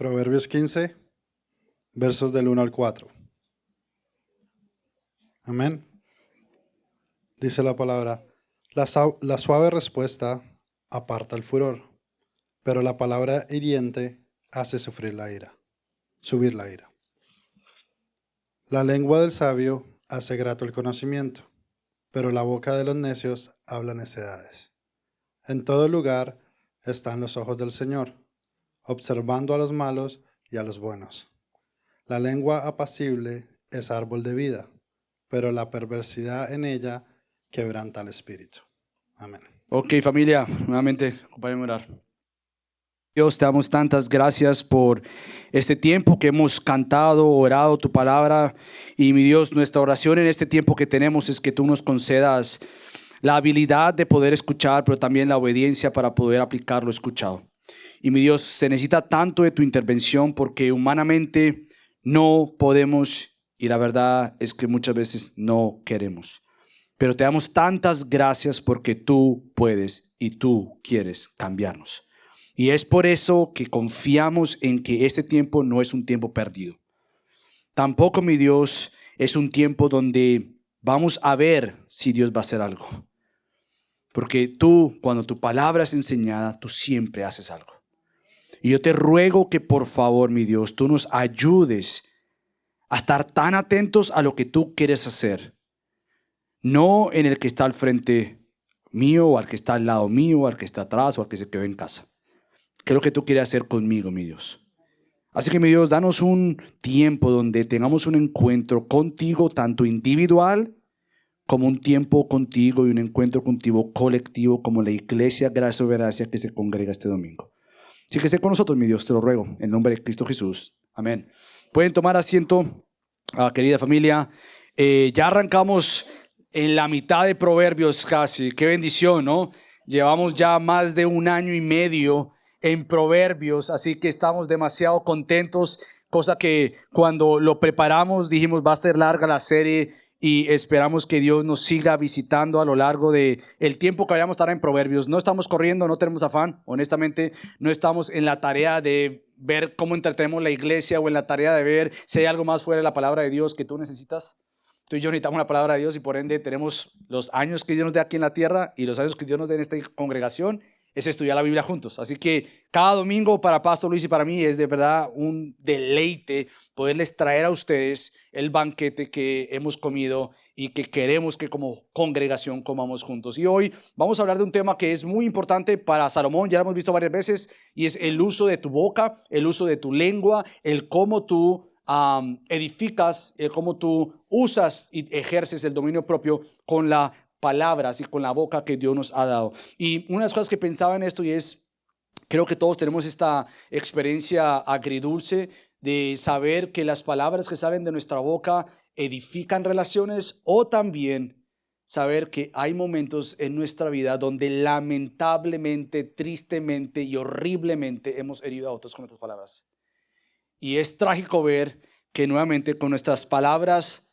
Proverbios 15, versos del 1 al 4. Amén. Dice la palabra, la suave respuesta aparta el furor, pero la palabra hiriente hace subir la ira. La lengua del sabio hace grato el conocimiento, pero la boca de los necios habla necedades. En todo lugar están los ojos del Señor, observando a los malos y a los buenos. La lengua apacible es árbol de vida, pero la perversidad en ella quebranta el espíritu. Amén. Ok, familia, nuevamente, acompáñenme a orar. Dios, te damos tantas gracias por este tiempo que hemos cantado, orado tu palabra. Y mi Dios, nuestra oración en este tiempo que tenemos es que tú nos concedas la habilidad de poder escuchar, pero también la obediencia para poder aplicar lo escuchado. Y mi Dios, se necesita tanto de tu intervención porque humanamente no podemos, y la verdad es que muchas veces no queremos. Pero te damos tantas gracias porque tú puedes y tú quieres cambiarnos. Y es por eso que confiamos en que este tiempo no es un tiempo perdido. Tampoco, mi Dios, es un tiempo donde vamos a ver si Dios va a hacer algo. Porque tú, cuando tu palabra es enseñada, tú siempre haces algo. Y yo te ruego que por favor, mi Dios, tú nos ayudes a estar tan atentos a lo que tú quieres hacer. No en el que está al frente mío, o al que está al lado mío, o al que está atrás, o al que se quedó en casa. ¿Qué es lo que tú quieres hacer conmigo, mi Dios? Así que, mi Dios, danos un tiempo donde tengamos un encuentro contigo, tanto individual como un tiempo contigo y un encuentro contigo colectivo como la iglesia Gracia sobre Gracia que se congrega este domingo. Así que esté con nosotros, mi Dios, te lo ruego, en nombre de Cristo Jesús. Amén. Pueden tomar asiento, querida familia. Ya arrancamos en la mitad de Proverbios casi. Qué bendición, ¿no? Llevamos ya más de 1 año y medio en Proverbios, así que estamos demasiado contentos, cosa que cuando lo preparamos dijimos va a ser larga la serie y esperamos que Dios nos siga visitando a lo largo de el tiempo que vayamos a estar en Proverbios. No estamos corriendo, no tenemos afán, honestamente no estamos en la tarea de ver cómo entretenemos la iglesia o en la tarea de ver si hay algo más fuera de la palabra de Dios que tú necesitas. Tú y yo necesitamos la palabra de Dios y por ende tenemos los años que Dios nos dé aquí en la tierra y los años que Dios nos dé en esta congregación es estudiar la Biblia juntos. Así que cada domingo para Pastor Luis y para mí es de verdad un deleite poderles traer a ustedes el banquete que hemos comido y que queremos que como congregación comamos juntos. Y hoy vamos a hablar de un tema que es muy importante para Salomón, ya lo hemos visto varias veces, y es el uso de tu boca, el uso de tu lengua, el cómo tú edificas, cómo tú usas y ejerces el dominio propio con las palabras y con la boca que Dios nos ha dado. Y una de las cosas que pensaba en esto y es, creo que todos tenemos esta experiencia agridulce de saber que las palabras que salen de nuestra boca edifican relaciones o también saber que hay momentos en nuestra vida donde lamentablemente, tristemente y horriblemente hemos herido a otros con nuestras palabras. Y es trágico ver que nuevamente con nuestras palabras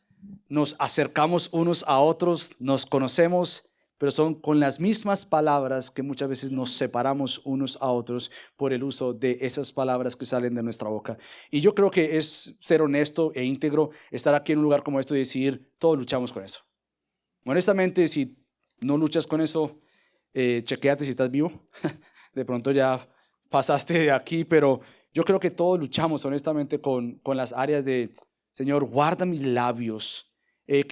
nos acercamos unos a otros, nos conocemos, pero son con las mismas palabras que muchas veces nos separamos unos a otros por el uso de esas palabras que salen de nuestra boca. Y yo creo que es ser honesto e íntegro, estar aquí en un lugar como esto y decir, todos luchamos con eso. Honestamente, si no luchas con eso, chequéate si estás vivo. De pronto ya pasaste de aquí, pero yo creo que todos luchamos honestamente con las áreas de, Señor, guarda mis labios.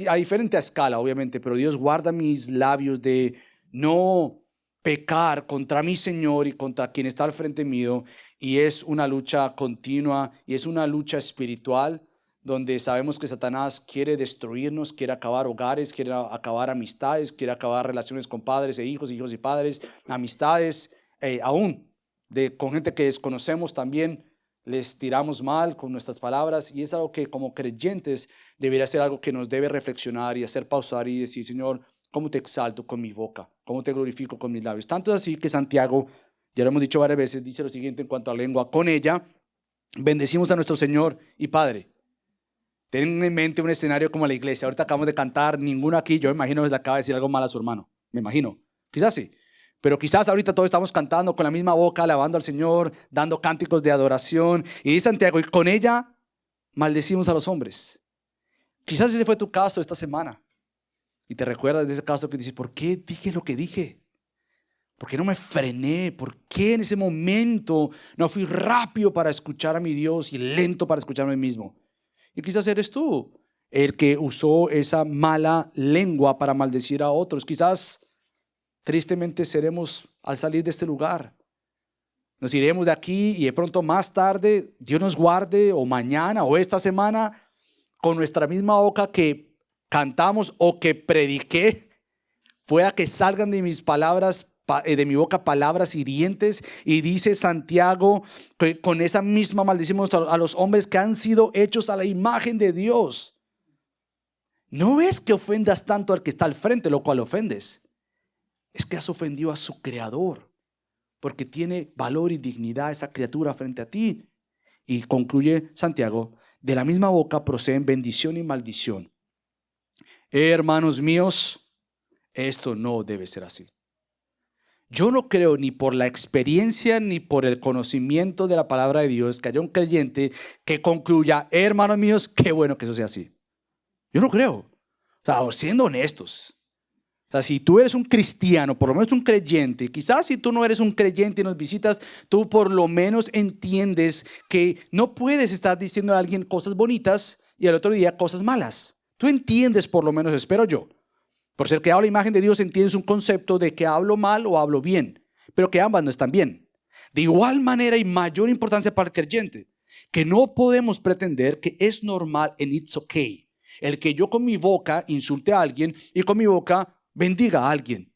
A diferente escala, obviamente, pero Dios guarda mis labios de no pecar contra mi Señor y contra quien está al frente mío. Y es una lucha continua y es una lucha espiritual donde sabemos que Satanás quiere destruirnos, quiere acabar hogares, quiere acabar amistades, quiere acabar relaciones con padres e hijos, hijos y padres, amistades, aún con gente que desconocemos también les tiramos mal con nuestras palabras y es algo que como creyentes debería ser algo que nos debe reflexionar y hacer pausar y decir, Señor, ¿cómo te exalto con mi boca? ¿Cómo te glorifico con mis labios? Tanto es así que Santiago, ya lo hemos dicho varias veces, dice lo siguiente en cuanto a lengua, con ella bendecimos a nuestro Señor y Padre. Ten en mente un escenario como la iglesia. Ahorita acabamos de cantar, ninguno aquí, yo me imagino, les acaba de decir algo mal a su hermano. Me imagino, quizás sí. Pero quizás ahorita todos estamos cantando con la misma boca, alabando al Señor, dando cánticos de adoración. Y dice Santiago, y con ella maldecimos a los hombres. Quizás ese fue tu caso esta semana. Y te recuerdas de ese caso que dices, ¿por qué dije lo que dije? ¿Por qué no me frené? ¿Por qué en ese momento no fui rápido para escuchar a mi Dios y lento para escucharme a mí mismo? Y quizás eres tú el que usó esa mala lengua para maldecir a otros. Quizás tristemente seremos al salir de este lugar. Nos iremos de aquí y de pronto más tarde, Dios nos guarde, o mañana o esta semana, con nuestra misma boca que cantamos o que prediqué, pueda que salgan de mis palabras, de mi boca, palabras hirientes. Y dice Santiago que con esa misma maldecimos a los hombres que han sido hechos a la imagen de Dios. No es que ofendas tanto al que está al frente, lo cual ofendes. Es que has ofendido a su creador, porque tiene valor y dignidad esa criatura frente a ti. Y concluye Santiago, de la misma boca proceden bendición y maldición. Hermanos míos, esto no debe ser así. Yo no creo ni por la experiencia ni por el conocimiento de la palabra de Dios que haya un creyente que concluya, hermanos míos, qué bueno que eso sea así. Yo no creo. O sea, siendo honestos. O sea, si tú eres un cristiano, por lo menos un creyente, quizás si tú no eres un creyente y nos visitas, tú por lo menos entiendes que no puedes estar diciendo a alguien cosas bonitas y al otro día cosas malas. Tú entiendes por lo menos, espero yo. Por ser creado a la imagen de Dios, entiendes un concepto de que hablo mal o hablo bien, pero que ambas no están bien. De igual manera y mayor importancia para el creyente, que no podemos pretender que es normal en it's okay el que yo con mi boca insulte a alguien y con mi boca bendiga a alguien.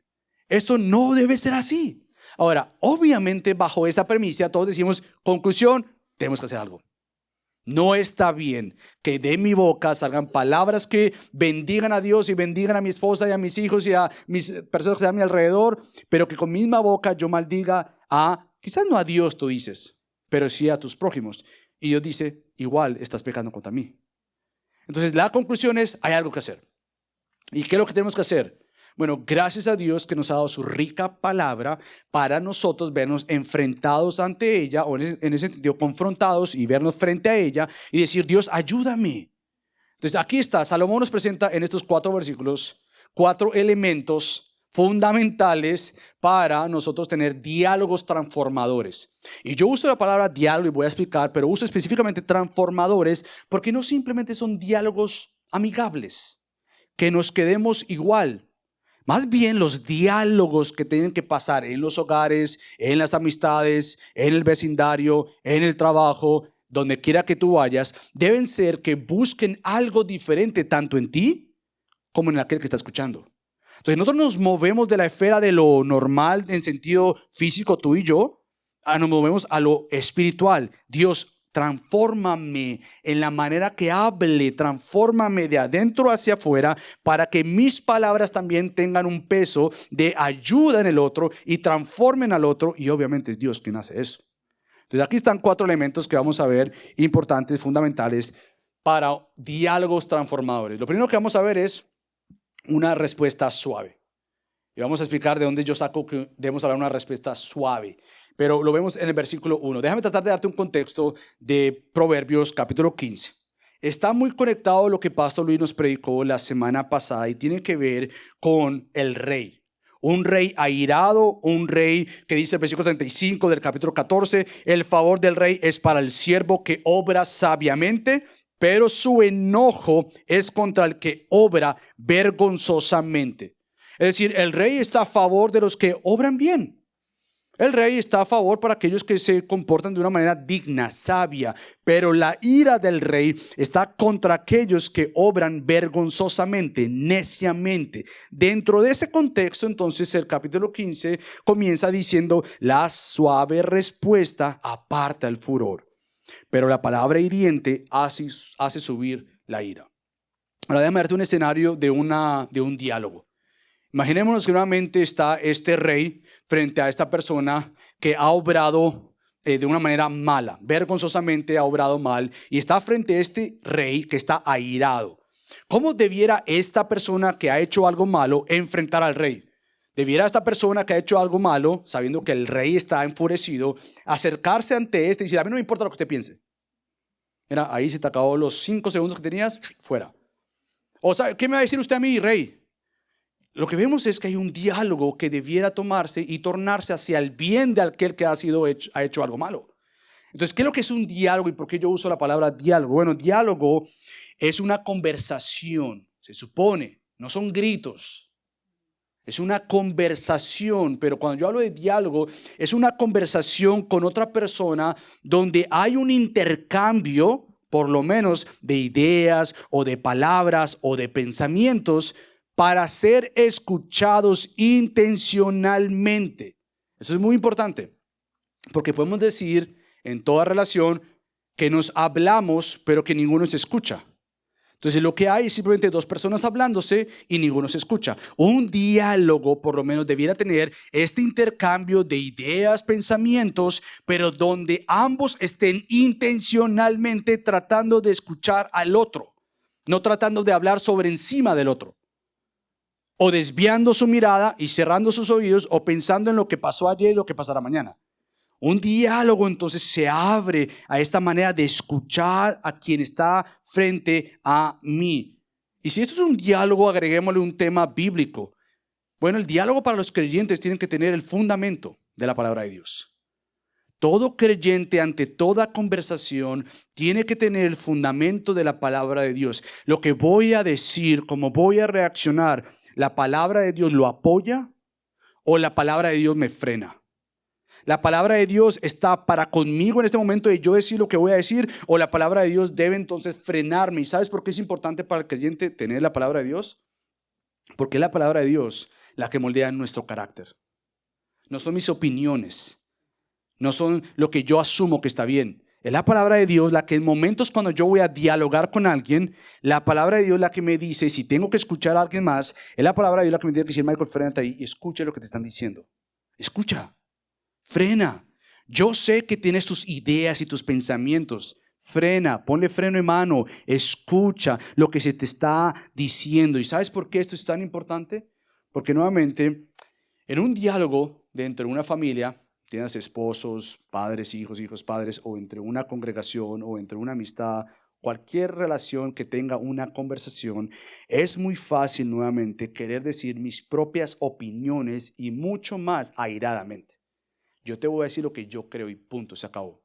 Esto no debe ser así. Ahora, obviamente bajo esa premisa todos decimos, conclusión, tenemos que hacer algo. No está bien que de mi boca salgan palabras que bendigan a Dios y bendigan a mi esposa y a mis hijos y a mis personas que están a mi alrededor, pero que con misma boca yo maldiga quizás no a Dios tú dices, pero sí a tus prójimos. Y Dios dice, igual estás pecando contra mí. Entonces la conclusión es, hay algo que hacer. ¿Y qué es lo que tenemos que hacer? Bueno, gracias a Dios que nos ha dado su rica palabra para nosotros vernos enfrentados ante ella, o en ese sentido confrontados y vernos frente a ella y decir, Dios, ayúdame. Entonces aquí está, Salomón nos presenta en estos 4 versículos 4 elementos fundamentales para nosotros tener diálogos transformadores. Y yo uso la palabra diálogo y voy a explicar, pero uso específicamente transformadores porque no simplemente son diálogos amigables, que nos quedemos igual. Más bien los diálogos que tienen que pasar en los hogares, en las amistades, en el vecindario, en el trabajo, donde quiera que tú vayas, deben ser que busquen algo diferente tanto en ti como en aquel que está escuchando. Entonces nosotros nos movemos de la esfera de lo normal en sentido físico, tú y yo, nos movemos a lo espiritual. Dios, transfórmame en la manera que hable, transfórmame de adentro hacia afuera para que mis palabras también tengan un peso de ayuda en el otro y transformen al otro, y obviamente es Dios quien hace eso. Entonces aquí están 4 elementos que vamos a ver importantes, fundamentales para diálogos transformadores. Lo primero que vamos a ver es una respuesta suave. Y vamos a explicar de dónde yo saco que debemos hablar de una respuesta suave. Pero lo vemos en el versículo 1. Déjame tratar de darte un contexto de Proverbios capítulo 15. Está muy conectado a lo que Pastor Luis nos predicó la semana pasada y tiene que ver con el rey. Un rey airado, un rey que dice el versículo 35 del capítulo 14, el favor del rey es para el siervo que obra sabiamente, pero su enojo es contra el que obra vergonzosamente. Es decir, el rey está a favor de los que obran bien. El rey está a favor para aquellos que se comportan de una manera digna, sabia, pero la ira del rey está contra aquellos que obran vergonzosamente, neciamente. Dentro de ese contexto, entonces, el capítulo 15 comienza diciendo, la suave respuesta aparta el furor, pero la palabra hiriente hace subir la ira. Ahora déjame darte un escenario de un diálogo. Imaginémonos que nuevamente está este rey frente a esta persona que ha obrado de una manera mala, vergonzosamente ha obrado mal, y está frente a este rey que está airado. ¿Cómo debiera esta persona que ha hecho algo malo enfrentar al rey? Debiera esta persona que ha hecho algo malo, sabiendo que el rey está enfurecido, acercarse ante este y decir, a mí no me importa lo que usted piense. Mira, ahí se te acabó los 5 segundos que tenías, fuera. O sea, ¿qué me va a decir usted a mí, rey? Lo que vemos es que hay un diálogo que debiera tomarse y tornarse hacia el bien de aquel que ha hecho algo malo. Entonces, ¿qué es lo que es un diálogo y por qué yo uso la palabra diálogo? Bueno, diálogo es una conversación, se supone, no son gritos. Es una conversación, pero cuando yo hablo de diálogo, es una conversación con otra persona donde hay un intercambio, por lo menos, de ideas o de palabras o de pensamientos para ser escuchados intencionalmente. Eso es muy importante, porque podemos decir en toda relación que nos hablamos, pero que ninguno se escucha. Entonces lo que hay es simplemente 2 personas hablándose y ninguno se escucha. Un diálogo por lo menos debiera tener este intercambio de ideas, pensamientos, pero donde ambos estén intencionalmente tratando de escuchar al otro, no tratando de hablar sobre encima del otro, o desviando su mirada y cerrando sus oídos, o pensando en lo que pasó ayer y lo que pasará mañana. Un diálogo entonces se abre a esta manera de escuchar a quien está frente a mí. Y si esto es un diálogo, agreguémosle un tema bíblico. Bueno, el diálogo para los creyentes tiene que tener el fundamento de la palabra de Dios. Todo creyente ante toda conversación tiene que tener el fundamento de la palabra de Dios. Lo que voy a decir, cómo voy a reaccionar, ¿la palabra de Dios lo apoya o la palabra de Dios me frena? ¿La palabra de Dios está para conmigo en este momento de yo decir lo que voy a decir? ¿O la palabra de Dios debe entonces frenarme? ¿Y sabes por qué es importante para el creyente tener la palabra de Dios? Porque es la palabra de Dios la que moldea nuestro carácter. No son mis opiniones, no son lo que yo asumo que está bien. Es la palabra de Dios la que en momentos cuando yo voy a dialogar con alguien, la palabra de Dios la que me dice si tengo que escuchar a alguien más, es la palabra de Dios la que me tiene que decir, Michael, frénate ahí y escucha lo que te están diciendo. Escucha. Frena. Yo sé que tienes tus ideas y tus pensamientos. Frena, ponle freno en mano, escucha lo que se te está diciendo. ¿Y sabes por qué esto es tan importante? Porque nuevamente, en un diálogo dentro de una familia, tienes esposos, padres, hijos, padres, o entre una congregación o entre una amistad, cualquier relación que tenga una conversación, es muy fácil nuevamente querer decir mis propias opiniones y mucho más airadamente. Yo te voy a decir lo que yo creo y punto, se acabó.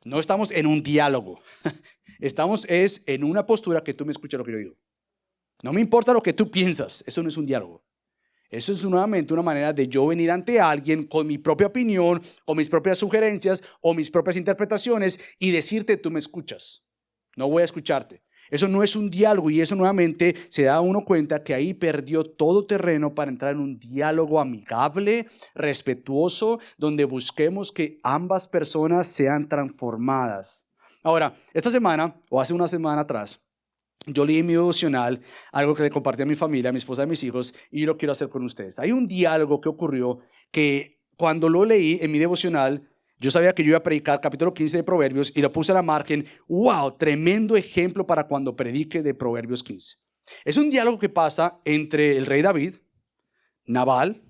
No estamos en un diálogo. Estamos en una postura que tú me escuchas lo que yo digo. No me importa lo que tú piensas. Eso no es un diálogo. Eso es nuevamente una manera de yo venir ante alguien con mi propia opinión, o mis propias sugerencias, o mis propias interpretaciones y decirte, tú me escuchas. No voy a escucharte. Eso no es un diálogo y eso nuevamente se da uno cuenta que ahí perdió todo terreno para entrar en un diálogo amigable, respetuoso, donde busquemos que ambas personas sean transformadas. Ahora, esta semana o hace una semana atrás, yo leí en mi devocional algo que le compartí a mi familia, a mi esposa y a mis hijos y lo quiero hacer con ustedes. Hay un diálogo que ocurrió que cuando lo leí en mi devocional, yo sabía que yo iba a predicar capítulo 15 de Proverbios y lo puse a la margen. ¡Wow! Tremendo ejemplo para cuando predique de Proverbios 15. Es un diálogo que pasa entre el rey David, Nabal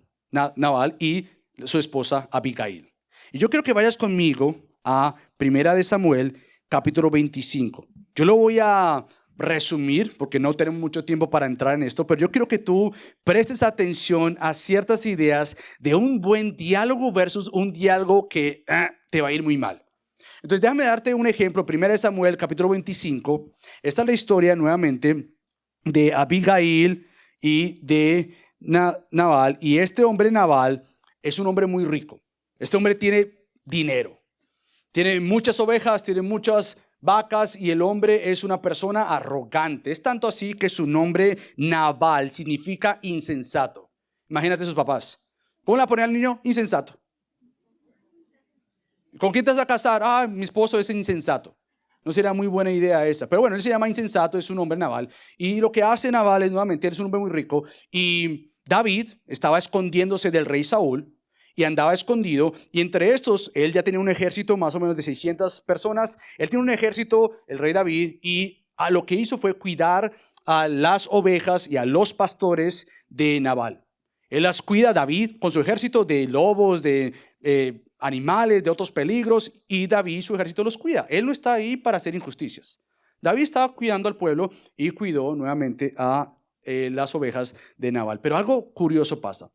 y su esposa Abigail. Y yo quiero que vayas conmigo a Primera de Samuel, capítulo 25. Yo lo voy a resumir porque no tenemos mucho tiempo para entrar en esto, pero yo quiero que tú prestes atención a ciertas ideas de un buen diálogo versus un diálogo que te va a ir muy mal. Entonces déjame darte un ejemplo. Primera de Samuel, capítulo 25. Esta es la historia nuevamente de Abigail y de Nabal. Y este hombre Nabal es un hombre muy rico. Este hombre tiene dinero, tiene muchas ovejas, tiene muchas vacas y el hombre es una persona arrogante. Es tanto así que su nombre Nabal significa insensato. Imagínate sus papás. ¿Cómo le va a poner al niño? Insensato. ¿Con quién te vas a casar? Mi esposo es insensato. No sería muy buena idea esa. Pero bueno, él se llama insensato, es su nombre Nabal. Y lo que hace Nabal es nuevamente, él es un hombre muy rico. Y David estaba escondiéndose del rey Saúl. Y andaba escondido, y entre estos, él ya tenía un ejército más o menos de 600 personas. Él tiene un ejército, el rey David, y lo que hizo fue cuidar a las ovejas y a los pastores de Nabal. Él las cuida, David, con su ejército de lobos, de animales, de otros peligros, y David, su ejército, los cuida. Él no está ahí para hacer injusticias. David estaba cuidando al pueblo y cuidó nuevamente a las ovejas de Nabal. Pero algo curioso pasa.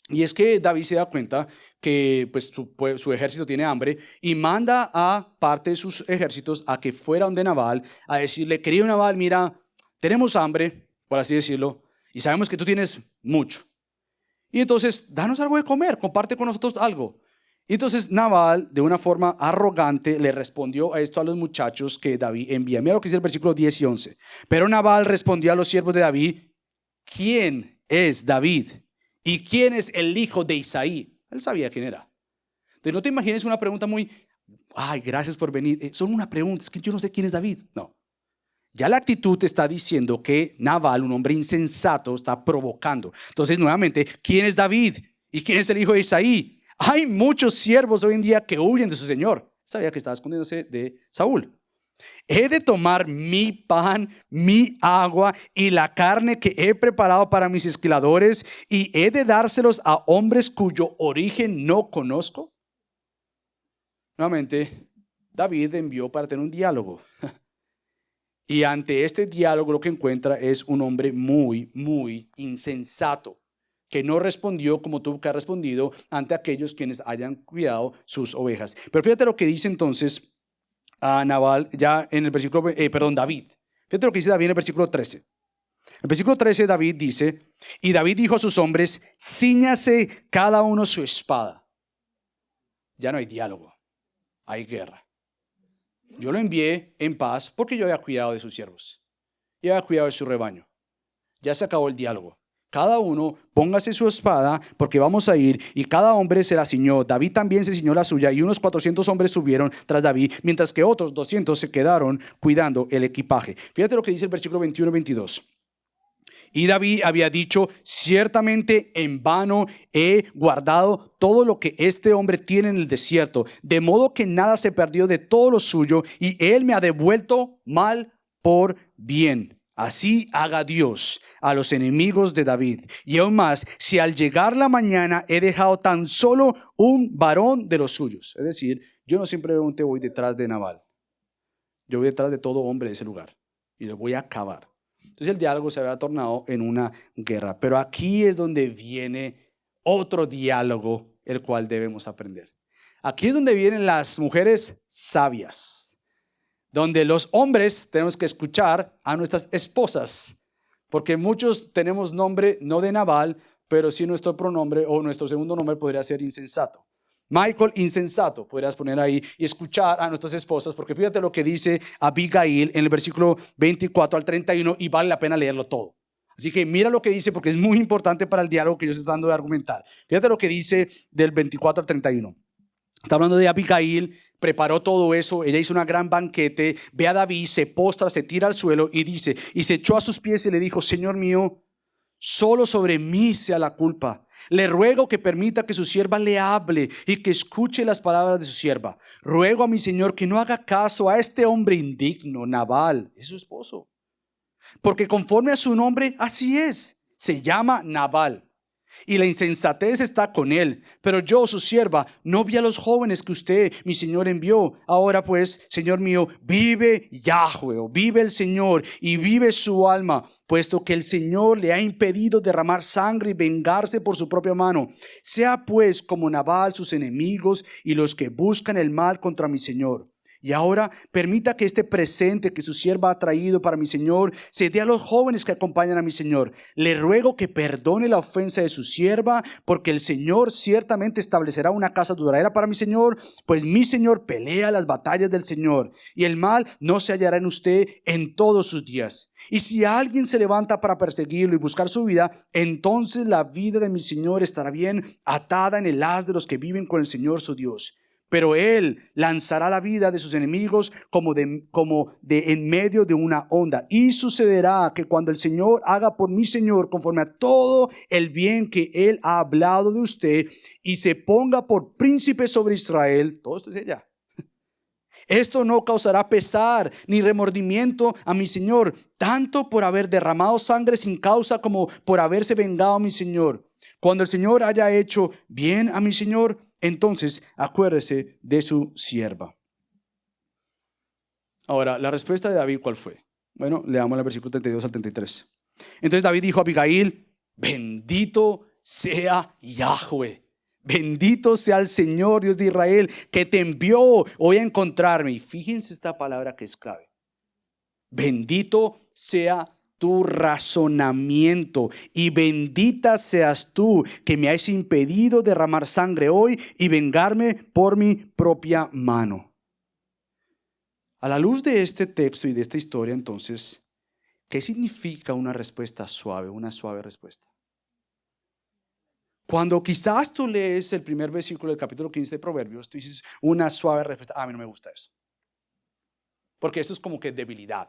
Y es que David se da cuenta que pues, su ejército tiene hambre y manda a parte de sus ejércitos a que fuera donde Nabal a decirle: querido Nabal, mira, tenemos hambre, por así decirlo, y sabemos que tú tienes mucho. Y entonces, danos algo de comer, comparte con nosotros algo. Y entonces Nabal, de una forma arrogante, le respondió a esto a los muchachos que David envía. Mira lo que dice el versículo 10 y 11. Pero Nabal respondió a los siervos de David: ¿quién es David? ¿Y quién es el hijo de Isaí? Él sabía quién era. Entonces no te imagines una pregunta muy, ay, gracias por venir. Solo una pregunta, es que yo no sé quién es David. No. Ya la actitud te está diciendo que Nabal, un hombre insensato, está provocando. Entonces, nuevamente, ¿quién es David? ¿Y quién es el hijo de Isaí? Hay muchos siervos hoy en día que huyen de su señor. Sabía que estaba escondiéndose de Saúl. He de tomar mi pan, mi agua y la carne que he preparado para mis esquiladores, y he de dárselos a hombres cuyo origen no conozco. Nuevamente, David envió para tener un diálogo. Y ante este diálogo lo que encuentra es un hombre muy, muy insensato, que no respondió como tuvo que haber respondido ante aquellos quienes hayan cuidado sus ovejas. Pero fíjate lo que dice entonces a Nabal ya en el versículo, David. Fíjate lo que dice David en el versículo 13. En el versículo 13 David dice: y David dijo a sus hombres: cíñase cada uno su espada. Ya no hay diálogo, hay guerra. Yo lo envié en paz porque yo había cuidado de sus siervos y había cuidado de su rebaño. Ya se acabó el diálogo. Cada uno póngase su espada porque vamos a ir, y cada hombre se la ciñó. David también se ciñó la suya, y unos 400 hombres subieron tras David, mientras que otros 200 se quedaron cuidando el equipaje. Fíjate lo que dice el versículo 21 y 22. Y David había dicho: ciertamente en vano he guardado todo lo que este hombre tiene en el desierto, de modo que nada se perdió de todo lo suyo, y él me ha devuelto mal por bien. Así haga Dios a los enemigos de David. Y aún más, si al llegar la mañana he dejado tan solo un varón de los suyos. Es decir, yo no simplemente voy detrás de Nabal, yo voy detrás de todo hombre de ese lugar y lo voy a acabar. Entonces el diálogo se había tornado en una guerra. Pero aquí es donde viene otro diálogo, el cual debemos aprender. Aquí es donde vienen las mujeres sabias, donde los hombres tenemos que escuchar a nuestras esposas, porque muchos tenemos nombre no de Nabal, pero sí nuestro pronombre o nuestro segundo nombre podría ser insensato. Michael, insensato, podrías poner ahí y escuchar a nuestras esposas, porque fíjate lo que dice Abigail en el versículo 24 al 31 y vale la pena leerlo todo. Así que mira lo que dice, porque es muy importante para el diálogo que yo estoy tratando de argumentar. Fíjate lo que dice del 24 al 31. Está hablando de Abigail, preparó todo eso, ella hizo una gran banquete, ve a David, se postra, se tira al suelo y dice, y se echó a sus pies y le dijo: Señor mío, solo sobre mí sea la culpa. Le ruego que permita que su sierva le hable y que escuche las palabras de su sierva. Ruego a mi señor que no haga caso a este hombre indigno, Nabal, es su esposo. Porque conforme a su nombre, así es, se llama Nabal. Y la insensatez está con él. Pero yo, su sierva, no vi a los jóvenes que usted, mi señor, envió. Ahora pues, señor mío, vive Yahweh, o vive el Señor, y vive su alma, puesto que el Señor le ha impedido derramar sangre y vengarse por su propia mano. Sea pues como Nabal sus enemigos y los que buscan el mal contra mi señor. Y ahora permita que este presente que su sierva ha traído para mi señor se dé a los jóvenes que acompañan a mi señor. Le ruego que perdone la ofensa de su sierva, porque el Señor ciertamente establecerá una casa duradera para mi señor, pues mi señor pelea las batallas del Señor, y el mal no se hallará en usted en todos sus días. Y si alguien se levanta para perseguirlo y buscar su vida, entonces la vida de mi señor estará bien atada en el haz de los que viven con el Señor su Dios. Pero él lanzará la vida de sus enemigos como de en medio de una onda. Y sucederá que cuando el Señor haga por mi Señor conforme a todo el bien que él ha hablado de usted, y se ponga por príncipe sobre Israel, todo esto es ella, esto no causará pesar ni remordimiento a mi Señor, tanto por haber derramado sangre sin causa como por haberse vengado a mi Señor. Cuando el Señor haya hecho bien a mi Señor, entonces acuérdese de su sierva. Ahora, la respuesta de David, ¿cuál fue? Bueno, leamos el versículo 32 al 33. Entonces David dijo a Abigail: bendito sea Yahweh, bendito sea el Señor Dios de Israel, que te envió hoy a encontrarme. Y fíjense esta palabra que es clave. Bendito sea tu razonamiento y bendita seas tú, que me has impedido derramar sangre hoy y vengarme por mi propia mano. A la luz de este texto y de esta historia, entonces, ¿qué significa una respuesta suave, una suave respuesta? Cuando quizás tú lees el primer versículo del capítulo 15 de Proverbios, tú dices una suave respuesta. A mí no me gusta eso. Porque eso es como que debilidad.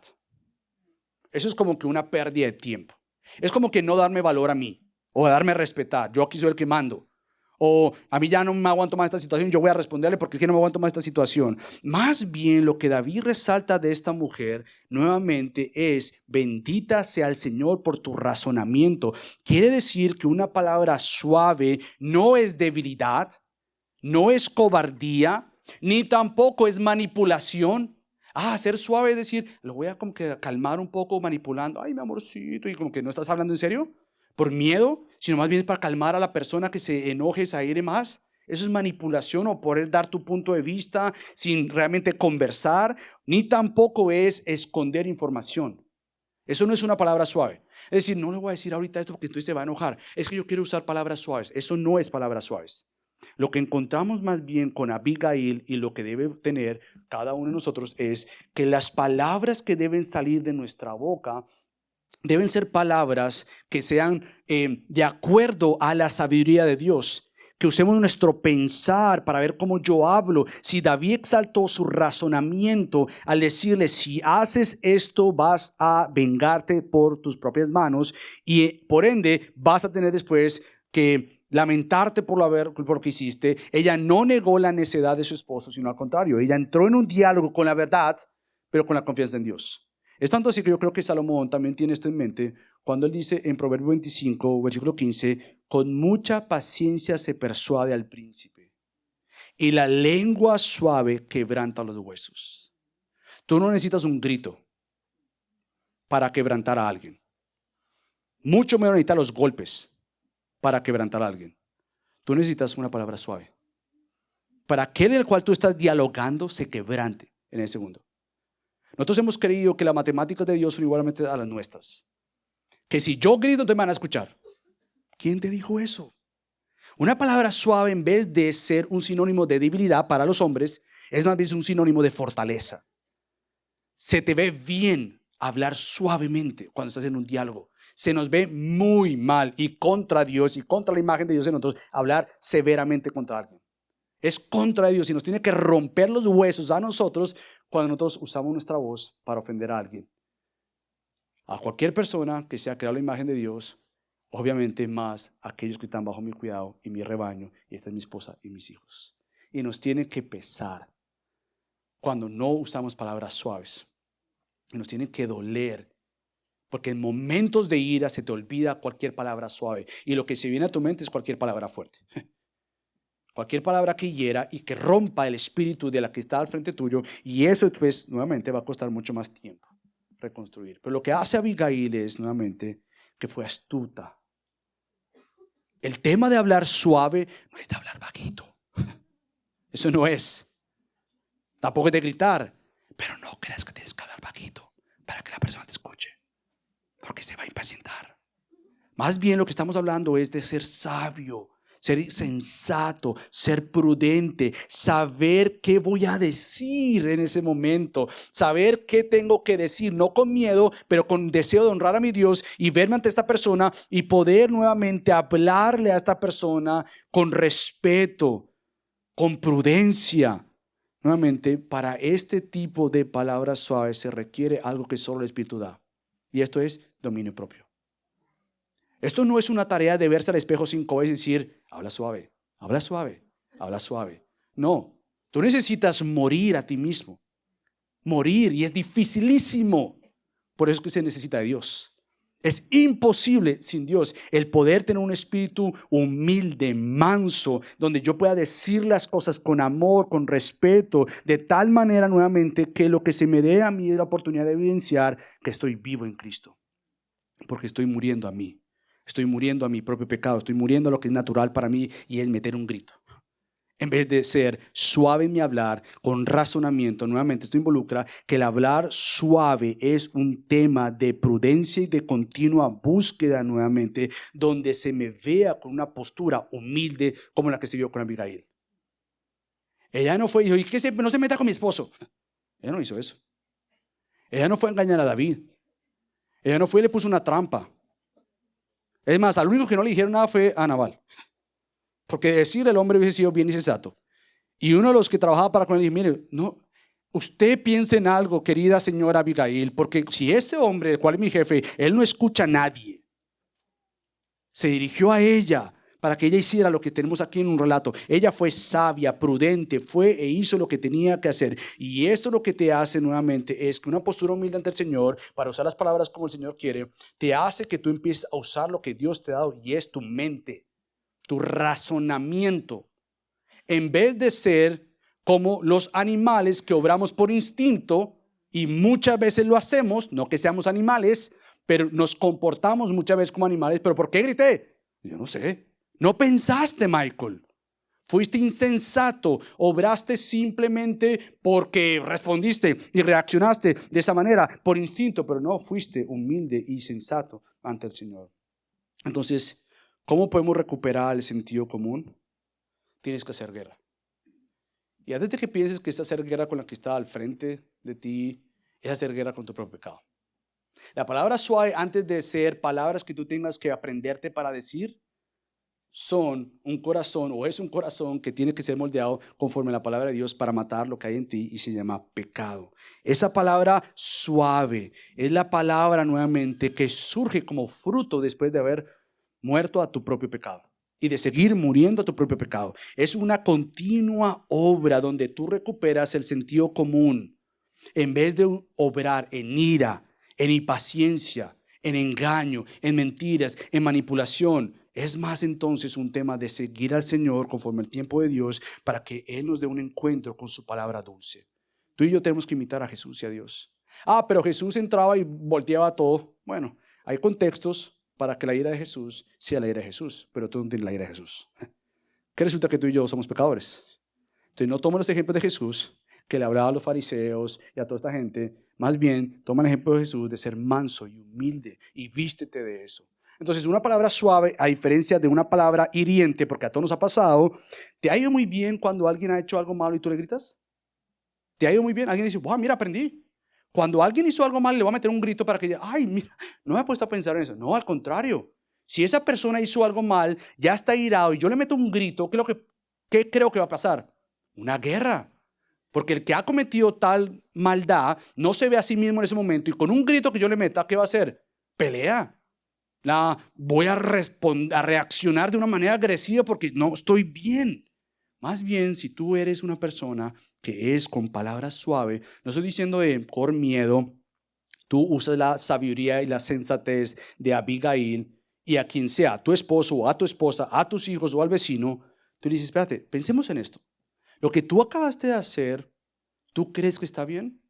Eso es como que una pérdida de tiempo. Es como que no darme valor a mí o darme a respetar. Yo aquí soy el que mando. O a mí ya no me aguanto más esta situación, yo voy a responderle porque es que no me aguanto más esta situación. Más bien lo que David resalta de esta mujer nuevamente es: bendita sea el Señor por tu razonamiento. Quiere decir que una palabra suave no es debilidad, no es cobardía, ni tampoco es manipulación. Ser suave es decir, lo voy a como que calmar un poco manipulando. Ay, mi amorcito, y como que no estás hablando en serio por miedo, sino más bien para calmar a la persona que se enoje, se aire más. Eso es manipulación o poder dar tu punto de vista sin realmente conversar, ni tampoco es esconder información. Eso no es una palabra suave. Es decir, no le voy a decir ahorita esto porque entonces se va a enojar. Es que yo quiero usar palabras suaves. Eso no es palabras suaves. Lo que encontramos más bien con Abigail y lo que debe tener cada uno de nosotros es que las palabras que deben salir de nuestra boca deben ser palabras que sean de acuerdo a la sabiduría de Dios, que usemos nuestro pensar para ver cómo yo hablo. Si David exaltó su razonamiento al decirle: si haces esto vas a vengarte por tus propias manos y por ende vas a tener después que lamentarte por lo que hiciste. Ella no negó la necedad de su esposo, sino al contrario, ella entró en un diálogo con la verdad, pero con la confianza en Dios. Es tanto así que yo creo que Salomón también tiene esto en mente cuando él dice en Proverbio 25, versículo 15: con mucha paciencia se persuade al príncipe, y la lengua suave quebranta los huesos. Tú no necesitas un grito para quebrantar a alguien. Mucho menos necesitas los golpes para quebrantar a alguien. Tú necesitas una palabra suave para que aquel en el cual tú estás dialogando se quebrante en el segundo. Nosotros hemos creído que las matemáticas de Dios son igualmente a las nuestras. Que si yo grito, te van a escuchar. ¿Quién te dijo eso? Una palabra suave, en vez de ser un sinónimo de debilidad para los hombres, es más bien un sinónimo de fortaleza. Se te ve bien hablar suavemente cuando estás en un diálogo. Se nos ve muy mal y contra Dios y contra la imagen de Dios en nosotros hablar severamente contra alguien. Es contra Dios y nos tiene que romper los huesos a nosotros cuando nosotros usamos nuestra voz para ofender a alguien. A cualquier persona que sea creada la imagen de Dios, obviamente más aquellos que están bajo mi cuidado y mi rebaño, y esta es mi esposa y mis hijos. Y nos tiene que pesar cuando no usamos palabras suaves. Y nos tiene que doler, porque en momentos de ira se te olvida cualquier palabra suave y lo que se viene a tu mente es cualquier palabra fuerte. Cualquier palabra que hiera y que rompa el espíritu de la que está al frente tuyo, y eso después nuevamente va a costar mucho más tiempo reconstruir. Pero lo que hace Abigail es nuevamente que fue astuta. El tema de hablar suave no es de hablar bajito. Eso no es. Tampoco es de gritar. Pero no creas que tienes que hablar bajito para que la persona te escuche, porque se va a impacientar. Más bien lo que estamos hablando es de ser sabio, ser sensato, ser prudente, saber qué voy a decir en ese momento, saber qué tengo que decir, no con miedo, pero con deseo de honrar a mi Dios y verme ante esta persona y poder nuevamente hablarle a esta persona con respeto, con prudencia. Nuevamente, para este tipo de palabras suaves se requiere algo que solo el Espíritu da, y esto es dominio propio. Esto no es una tarea de verse al espejo 5 veces y decir: habla suave, habla suave, habla suave. No, tú necesitas morir a ti mismo. Morir, y es dificilísimo. Por eso es que se necesita de Dios. Es imposible sin Dios el poder tener un espíritu humilde, manso, donde yo pueda decir las cosas con amor, con respeto, de tal manera nuevamente que lo que se me dé a mí es la oportunidad de evidenciar que estoy vivo en Cristo, porque estoy muriendo a mí, estoy muriendo a mi propio pecado, estoy muriendo a lo que es natural para mí y es meter un grito. En vez de ser suave en mi hablar, con razonamiento, nuevamente esto involucra que el hablar suave es un tema de prudencia y de continua búsqueda nuevamente, donde se me vea con una postura humilde como la que se vio con Abigail. Ella no fue y dijo, ¿y qué no se meta con mi esposo? Ella no hizo eso. Ella no fue a engañar a David. Ella no fue y le puso una trampa. Es más, al único que no le dijeron nada fue a Nabal. Porque decir el hombre hubiese sido bien insensato. Y uno de los que trabajaba para con él dijo, mire, no, usted piense en algo, querida señora Abigail, porque si ese hombre, el cual es mi jefe, él no escucha a nadie. Se dirigió a ella para que ella hiciera lo que tenemos aquí en un relato. Ella fue sabia, prudente, fue e hizo lo que tenía que hacer. Y esto lo que te hace nuevamente es que una postura humilde ante el Señor, para usar las palabras como el Señor quiere, te hace que tú empieces a usar lo que Dios te ha dado y es tu mente, tu razonamiento, en vez de ser como los animales que obramos por instinto y muchas veces lo hacemos, no que seamos animales, pero nos comportamos muchas veces como animales. ¿Pero por qué grité? Yo no sé. No pensaste, Michael. Fuiste insensato, obraste simplemente porque respondiste y reaccionaste de esa manera por instinto, pero no fuiste humilde y sensato ante el Señor. Entonces, ¿cómo podemos recuperar el sentido común? Tienes que hacer guerra. Y antes de que pienses que es hacer guerra con la que está al frente de ti, es hacer guerra con tu propio pecado. La palabra suave, antes de ser palabras que tú tengas que aprenderte para decir, son un corazón o es un corazón que tiene que ser moldeado conforme a la palabra de Dios para matar lo que hay en ti y se llama pecado. Esa palabra suave es la palabra nuevamente que surge como fruto después de haber muerto a tu propio pecado y de seguir muriendo a tu propio pecado. Es una continua obra donde tú recuperas el sentido común en vez de obrar en ira, en impaciencia, en engaño, en mentiras, en manipulación. Es más entonces un tema de seguir al Señor conforme al tiempo de Dios para que Él nos dé un encuentro con su palabra dulce. Tú y yo tenemos que imitar a Jesús y a Dios. Pero Jesús entraba y volteaba todo. Bueno, hay contextos para que la ira de Jesús sea la ira de Jesús, pero tú no tienes la ira de Jesús. ¿Qué resulta? Que tú y yo somos pecadores. Entonces no tomen los ejemplos de Jesús que le hablaba a los fariseos y a toda esta gente. Más bien, toma el ejemplo de Jesús de ser manso y humilde y vístete de eso. Entonces, una palabra suave, a diferencia de una palabra hiriente, porque a todos nos ha pasado, ¿te ha ido muy bien cuando alguien ha hecho algo malo y tú le gritas? ¿Te ha ido muy bien? Alguien dice, wow, mira, aprendí. Cuando alguien hizo algo mal, le va a meter un grito para que diga, ay, mira, no me he puesto a pensar en eso. No, al contrario. Si esa persona hizo algo mal, ya está irado y yo le meto un grito, ¿qué creo que va a pasar? Una guerra. Porque el que ha cometido tal maldad no se ve a sí mismo en ese momento y con un grito que yo le meta, ¿qué va a hacer? Pelea. Voy a reaccionar de una manera agresiva porque no estoy bien. Más bien, si tú eres una persona que es con palabras suaves, no estoy diciendo por miedo, tú usas la sabiduría y la sensatez de Abigail y a quien sea, a tu esposo o a tu esposa, a tus hijos o al vecino, tú le dices, espérate, pensemos en esto. Lo que tú acabaste de hacer, ¿tú crees que está bien?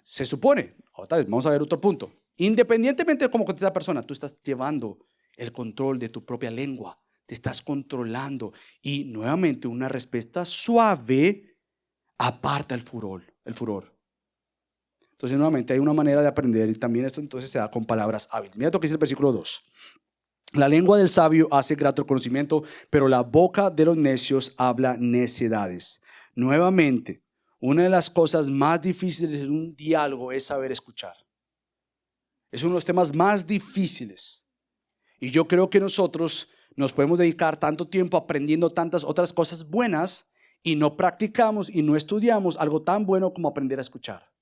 Se supone, otra vez, vamos a ver otro punto. Independientemente de cómo contesta la persona, tú estás llevando el control de tu propia lengua, te estás controlando y nuevamente una respuesta suave aparta el furor. Entonces nuevamente hay una manera de aprender y también esto entonces se da con palabras hábiles. Mira lo que dice el versículo 2. La lengua del sabio hace grato el conocimiento, pero la boca de los necios habla necedades. Nuevamente, una de las cosas más difíciles en un diálogo es saber escuchar. Es uno de los temas más difíciles. Y yo creo que nosotros nos podemos dedicar tanto tiempo aprendiendo tantas otras cosas buenas y no practicamos y no estudiamos algo tan bueno como aprender a escuchar.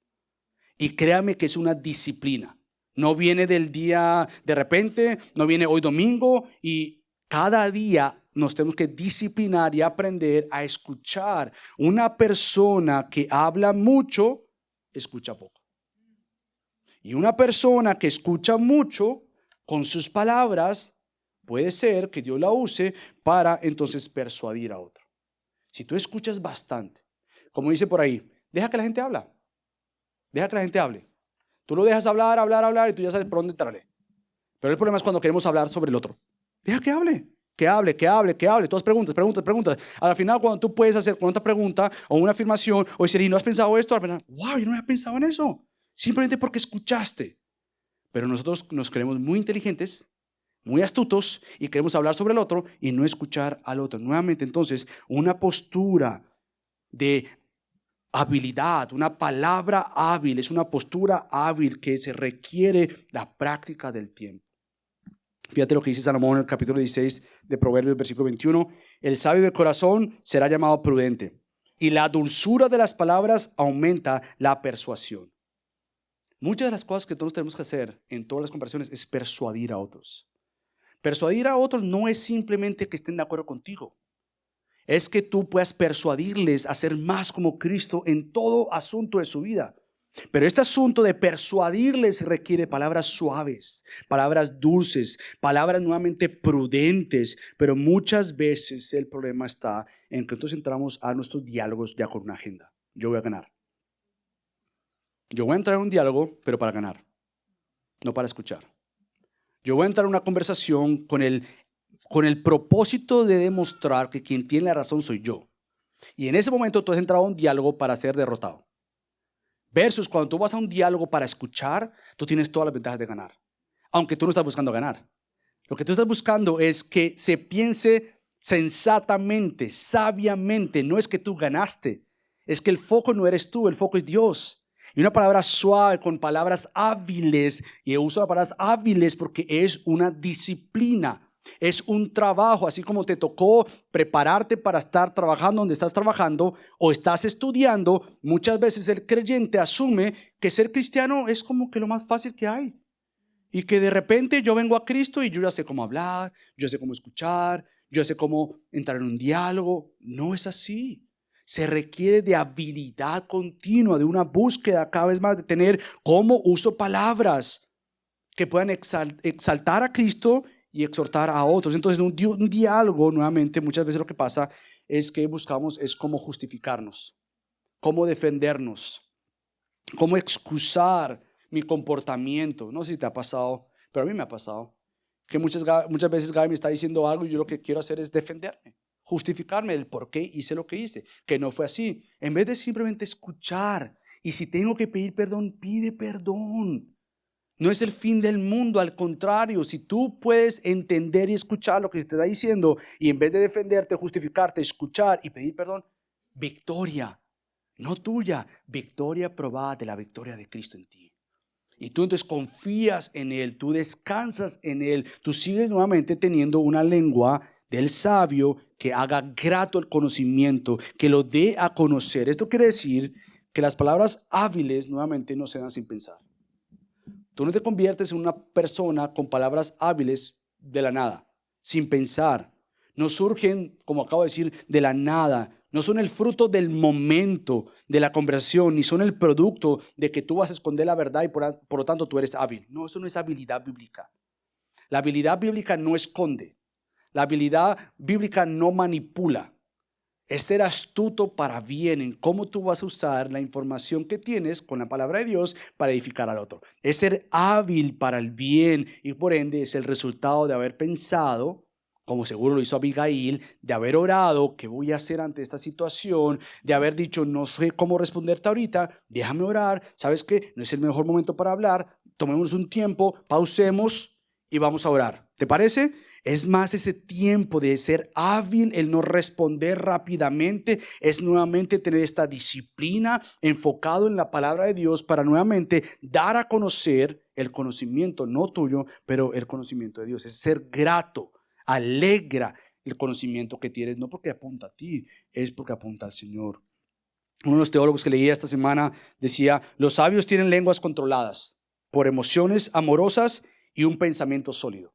Y créame que es una disciplina. No viene del día de repente, no viene hoy domingo y cada día nos tenemos que disciplinar y aprender a escuchar. Una persona que habla mucho, escucha poco. Y una persona que escucha mucho con sus palabras, puede ser que Dios la use para entonces persuadir a otro. Si tú escuchas bastante, como dice por ahí, deja que la gente habla. Deja que la gente hable. Tú lo dejas hablar, hablar, hablar y tú ya sabes por dónde entrarle. Pero el problema es cuando queremos hablar sobre el otro. Deja que hable. Que hable, que hable, que hable. Todas preguntas, preguntas, preguntas. Al final, cuando tú puedes hacer con otra pregunta o una afirmación o decir, ¿y no has pensado esto? Al final, wow, yo no había pensado en eso. Simplemente porque escuchaste. Pero nosotros nos creemos muy inteligentes, muy astutos y queremos hablar sobre el otro y no escuchar al otro. Nuevamente, entonces, una postura de habilidad, una palabra hábil, es una postura hábil que se requiere la práctica del tiempo. Fíjate lo que dice Salomón en el capítulo 16 de Proverbios, versículo 21. El sabio de corazón será llamado prudente, y la dulzura de las palabras aumenta la persuasión. Muchas de las cosas que todos tenemos que hacer en todas las conversaciones es persuadir a otros. Persuadir a otros no es simplemente que estén de acuerdo contigo. Es que tú puedas persuadirles a ser más como Cristo en todo asunto de su vida. Pero este asunto de persuadirles requiere palabras suaves, palabras dulces, palabras nuevamente prudentes. Pero muchas veces el problema está en que entonces entramos a nuestros diálogos ya con una agenda. Yo voy a ganar. Yo voy a entrar en un diálogo, pero para ganar, no para escuchar. Yo voy a entrar en una conversación con el propósito de demostrar que quien tiene la razón soy yo. Y en ese momento tú has entrado a un diálogo para ser derrotado. Versus cuando tú vas a un diálogo para escuchar, tú tienes todas las ventajas de ganar. Aunque tú no estás buscando ganar. Lo que tú estás buscando es que se piense sensatamente, sabiamente. No es que tú ganaste. Es que el foco no eres tú, el foco es Dios. Y una palabra suave, con palabras hábiles. Y uso las palabras hábiles porque es una disciplina. Es un trabajo, así como te tocó prepararte para estar trabajando donde estás trabajando o estás estudiando. Muchas veces el creyente asume que ser cristiano es como que lo más fácil que hay. Y que de repente yo vengo a Cristo y yo ya sé cómo hablar, yo sé cómo escuchar, yo sé cómo entrar en un diálogo. No es así. Se requiere de habilidad continua, de una búsqueda cada vez más, de tener cómo uso palabras que puedan exaltar a Cristo y exhortar a otros. Entonces, un diálogo, nuevamente, muchas veces lo que pasa es que buscamos es cómo justificarnos, cómo defendernos, cómo excusar mi comportamiento. No sé si te ha pasado, pero a mí me ha pasado que muchas veces Gaby me está diciendo algo y yo lo que quiero hacer es defenderme, justificarme del por qué hice lo que hice, que no fue así. En vez de simplemente escuchar, y si tengo que pedir perdón, pide perdón. No es el fin del mundo, al contrario, si tú puedes entender y escuchar lo que te está diciendo y en vez de defenderte, justificarte, escuchar y pedir perdón, victoria, no tuya, victoria probada de la victoria de Cristo en ti. Y tú entonces confías en Él, tú descansas en Él, tú sigues nuevamente teniendo una lengua del sabio que haga grato el conocimiento, que lo dé a conocer. Esto quiere decir que las palabras hábiles nuevamente no se dan sin pensar. Tú no te conviertes en una persona con palabras hábiles de la nada, sin pensar. No surgen, como acabo de decir, de la nada. No son el fruto del momento de la conversación, ni son el producto de que tú vas a esconder la verdad y por lo tanto tú eres hábil. No, eso no es habilidad bíblica. La habilidad bíblica no esconde. La habilidad bíblica no manipula. Es ser astuto para bien en cómo tú vas a usar la información que tienes con la palabra de Dios para edificar al otro. Es ser hábil para el bien y por ende es el resultado de haber pensado, como seguro lo hizo Abigail, de haber orado, ¿qué voy a hacer ante esta situación? De haber dicho, no sé cómo responderte ahorita, déjame orar, ¿sabes qué? No es el mejor momento para hablar, tomémonos un tiempo, pausemos y vamos a orar. ¿Te parece? Es más ese tiempo de ser hábil, el no responder rápidamente, es nuevamente tener esta disciplina enfocado en la palabra de Dios para nuevamente dar a conocer el conocimiento, no tuyo, pero el conocimiento de Dios. Es ser grato, alegra el conocimiento que tienes, no porque apunta a ti, es porque apunta al Señor. Uno de los teólogos que leía esta semana decía, los sabios tienen lenguas controladas por emociones amorosas y un pensamiento sólido.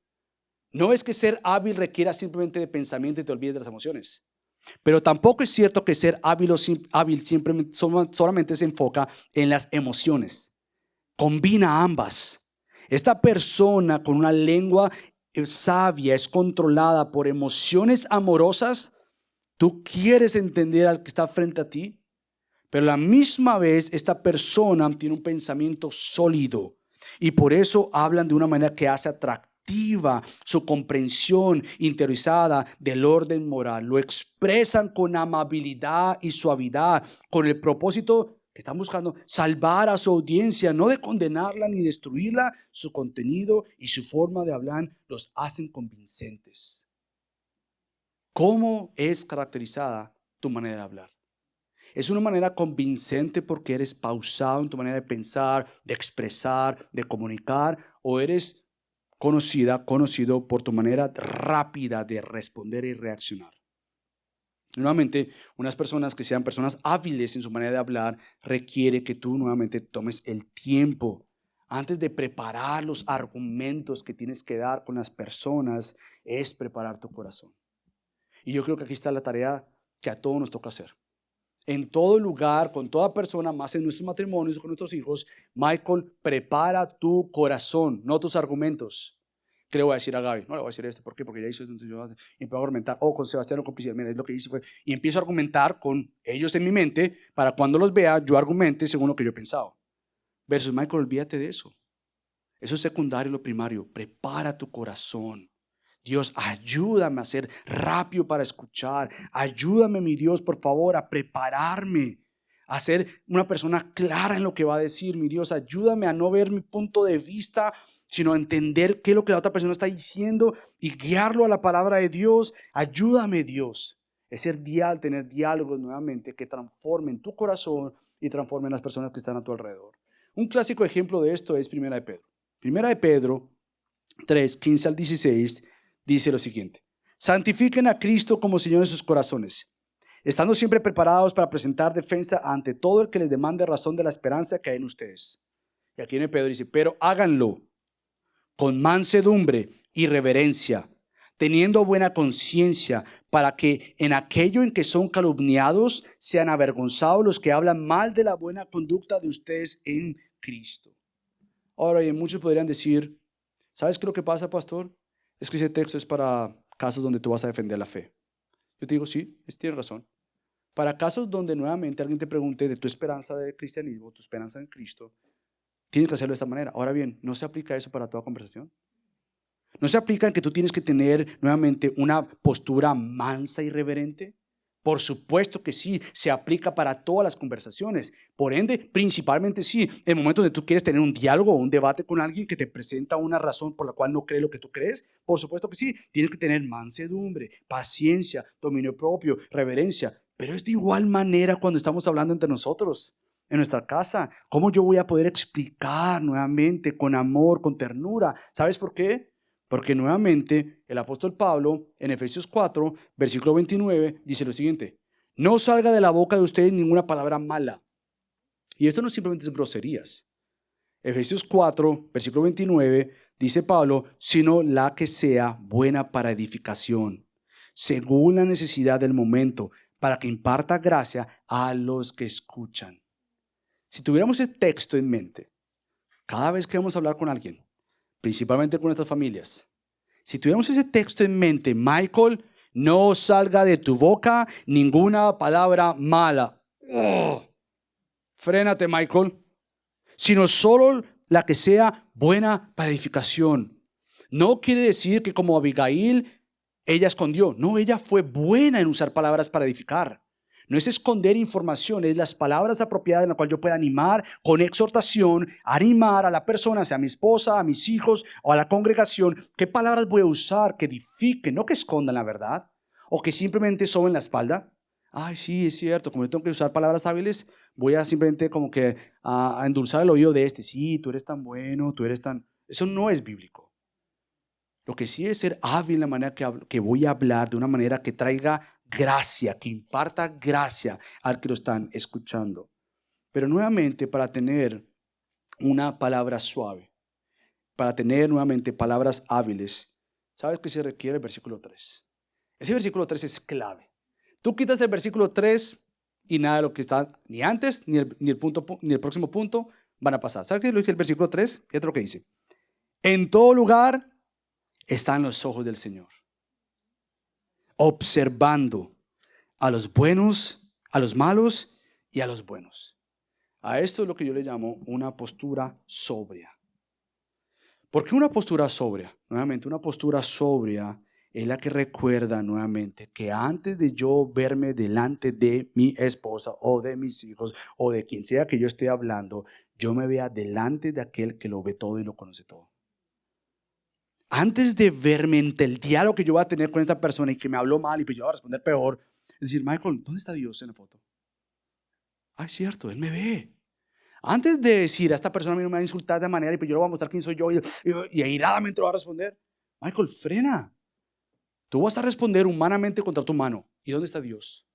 No es que ser hábil requiera simplemente de pensamiento y te olvides de las emociones. Pero tampoco es cierto que ser hábil siempre solamente se enfoca en las emociones. combina ambas. Esta persona con una lengua sabia es controlada por emociones amorosas. Tú quieres entender al que está frente a ti, pero a la misma vez esta persona tiene un pensamiento sólido y por eso hablan de una manera que hace atractiva su comprensión interiorizada del orden moral. Lo expresan con amabilidad y suavidad, con el propósito que están buscando salvar a su audiencia, no de condenarla ni destruirla. Su contenido y su forma de hablar los hacen convincentes. ¿Cómo es caracterizada tu manera de hablar? ¿Es una manera convincente porque eres pausado en tu manera de pensar, de expresar, de comunicar? ¿O eres conocido por tu manera rápida de responder y reaccionar? Nuevamente, unas personas que sean personas hábiles en su manera de hablar requiere que tú nuevamente tomes el tiempo antes de preparar los argumentos que tienes que dar con las personas. Es preparar tu corazón. Y yo creo que aquí está la tarea que a todos nos toca hacer. En todo lugar, con toda persona, más en nuestros matrimonios, con nuestros hijos, Michael, prepara tu corazón, no tus argumentos. ¿Qué le voy a decir a Gaby? No le voy a decir esto. ¿Por qué? Porque ya hizo esto. Entonces yo empiezo a argumentar. O con Sebastián o con Priscila. Mira, es lo que hice fue. Y empiezo a argumentar con ellos en mi mente para cuando los vea, yo argumente según lo que yo pensaba. Versus Michael, olvídate de eso. Eso es secundario, lo primario. Prepara tu corazón. Dios, ayúdame a ser rápido para escuchar. Ayúdame, mi Dios, por favor, a prepararme, a ser una persona clara en lo que va a decir. Mi Dios, ayúdame a no ver mi punto de vista, sino a entender qué es lo que la otra persona está diciendo y guiarlo a la palabra de Dios. Ayúdame, Dios. Es tener diálogos nuevamente que transformen tu corazón y transformen las personas que están a tu alrededor. Un clásico ejemplo de esto es Primera de Pedro. Primera de Pedro 3, 15 al 16 dice lo siguiente: santifiquen a Cristo como Señor en sus corazones, estando siempre preparados para presentar defensa ante todo el que les demande razón de la esperanza que hay en ustedes. Y aquí viene Pedro y dice: pero háganlo con mansedumbre y reverencia, teniendo buena conciencia, para que en aquello en que son calumniados sean avergonzados los que hablan mal de la buena conducta de ustedes en Cristo. Ahora, y muchos podrían decir: ¿sabes qué es lo que pasa, pastor? Es que ese texto es para casos donde tú vas a defender la fe. Yo te digo, sí, tienes razón. Para casos donde nuevamente alguien te pregunte de tu esperanza de cristianismo, tu esperanza en Cristo, tienes que hacerlo de esta manera. Ahora bien, ¿no se aplica eso para toda conversación? ¿No se aplica en que tú tienes que tener nuevamente una postura mansa y reverente? Por supuesto que sí, se aplica para todas las conversaciones. Por ende, principalmente sí, en el momento donde tú quieres tener un diálogo o un debate con alguien que te presenta una razón por la cual no cree lo que tú crees, por supuesto que sí, tienes que tener mansedumbre, paciencia, dominio propio, reverencia. Pero es de igual manera cuando estamos hablando entre nosotros, en nuestra casa. ¿Cómo yo voy a poder explicar nuevamente con amor, con ternura? ¿Sabes por qué? Porque nuevamente el apóstol Pablo en Efesios 4, versículo 29, dice lo siguiente: no salga de la boca de ustedes ninguna palabra mala. Y esto no simplemente es groserías. Efesios 4, versículo 29, dice Pablo, sino la que sea buena para edificación, según la necesidad del momento, para que imparta gracia a los que escuchan. Si tuviéramos ese texto en mente, cada vez que vamos a hablar con alguien, principalmente con nuestras familias, si tuviéramos ese texto en mente: Michael, no salga de tu boca ninguna palabra mala. ¡Oh! Frénate, Michael. Sino solo la que sea buena para edificación. No quiere decir que como Abigail, ella escondió. No, ella fue buena en usar palabras para edificar. No es esconder información, es las palabras apropiadas en las cuales yo pueda animar con exhortación, animar a la persona, sea mi esposa, a mis hijos o a la congregación. ¿Qué palabras voy a usar que edifiquen, no que escondan la verdad o que simplemente soben la espalda? Ay, sí, es cierto, como yo tengo que usar palabras hábiles, voy a simplemente como que a endulzar el oído de este. Sí, tú eres tan bueno, tú eres tan... Eso no es bíblico. Lo que sí es ser hábil en la manera que voy a hablar, de una manera que traiga gracia, que imparta gracia al que lo están escuchando. Pero nuevamente, para tener una palabra suave, para tener nuevamente palabras hábiles, ¿sabes qué se requiere? El versículo 3. Ese versículo 3 es clave. Tú quitas el versículo 3 y nada de lo que está ni antes, ni el próximo punto van a pasar. ¿Sabes qué lo dice el versículo 3? Fíjate lo que dice. En todo lugar están los ojos del Señor, observando a los buenos, a los malos y a los buenos. A esto es lo que yo le llamo una postura sobria. ¿Por qué una postura sobria? Nuevamente, una postura sobria es la que recuerda nuevamente que antes de yo verme delante de mi esposa o de mis hijos o de quien sea que yo esté hablando, yo me vea delante de aquel que lo ve todo y lo conoce todo. Antes de verme entre el diálogo que yo voy a tener con esta persona y que me habló mal y pues yo voy a responder peor, es decir, Michael, ¿dónde está Dios en la foto? Ah, es cierto, Él me ve. Antes de decir a esta persona a mí no me va a insultar de manera y pues yo le voy a mostrar quién soy yo y airadamente lo va a responder, Michael, frena. Tú vas a responder humanamente contra tu mano. ¿Y dónde está Dios?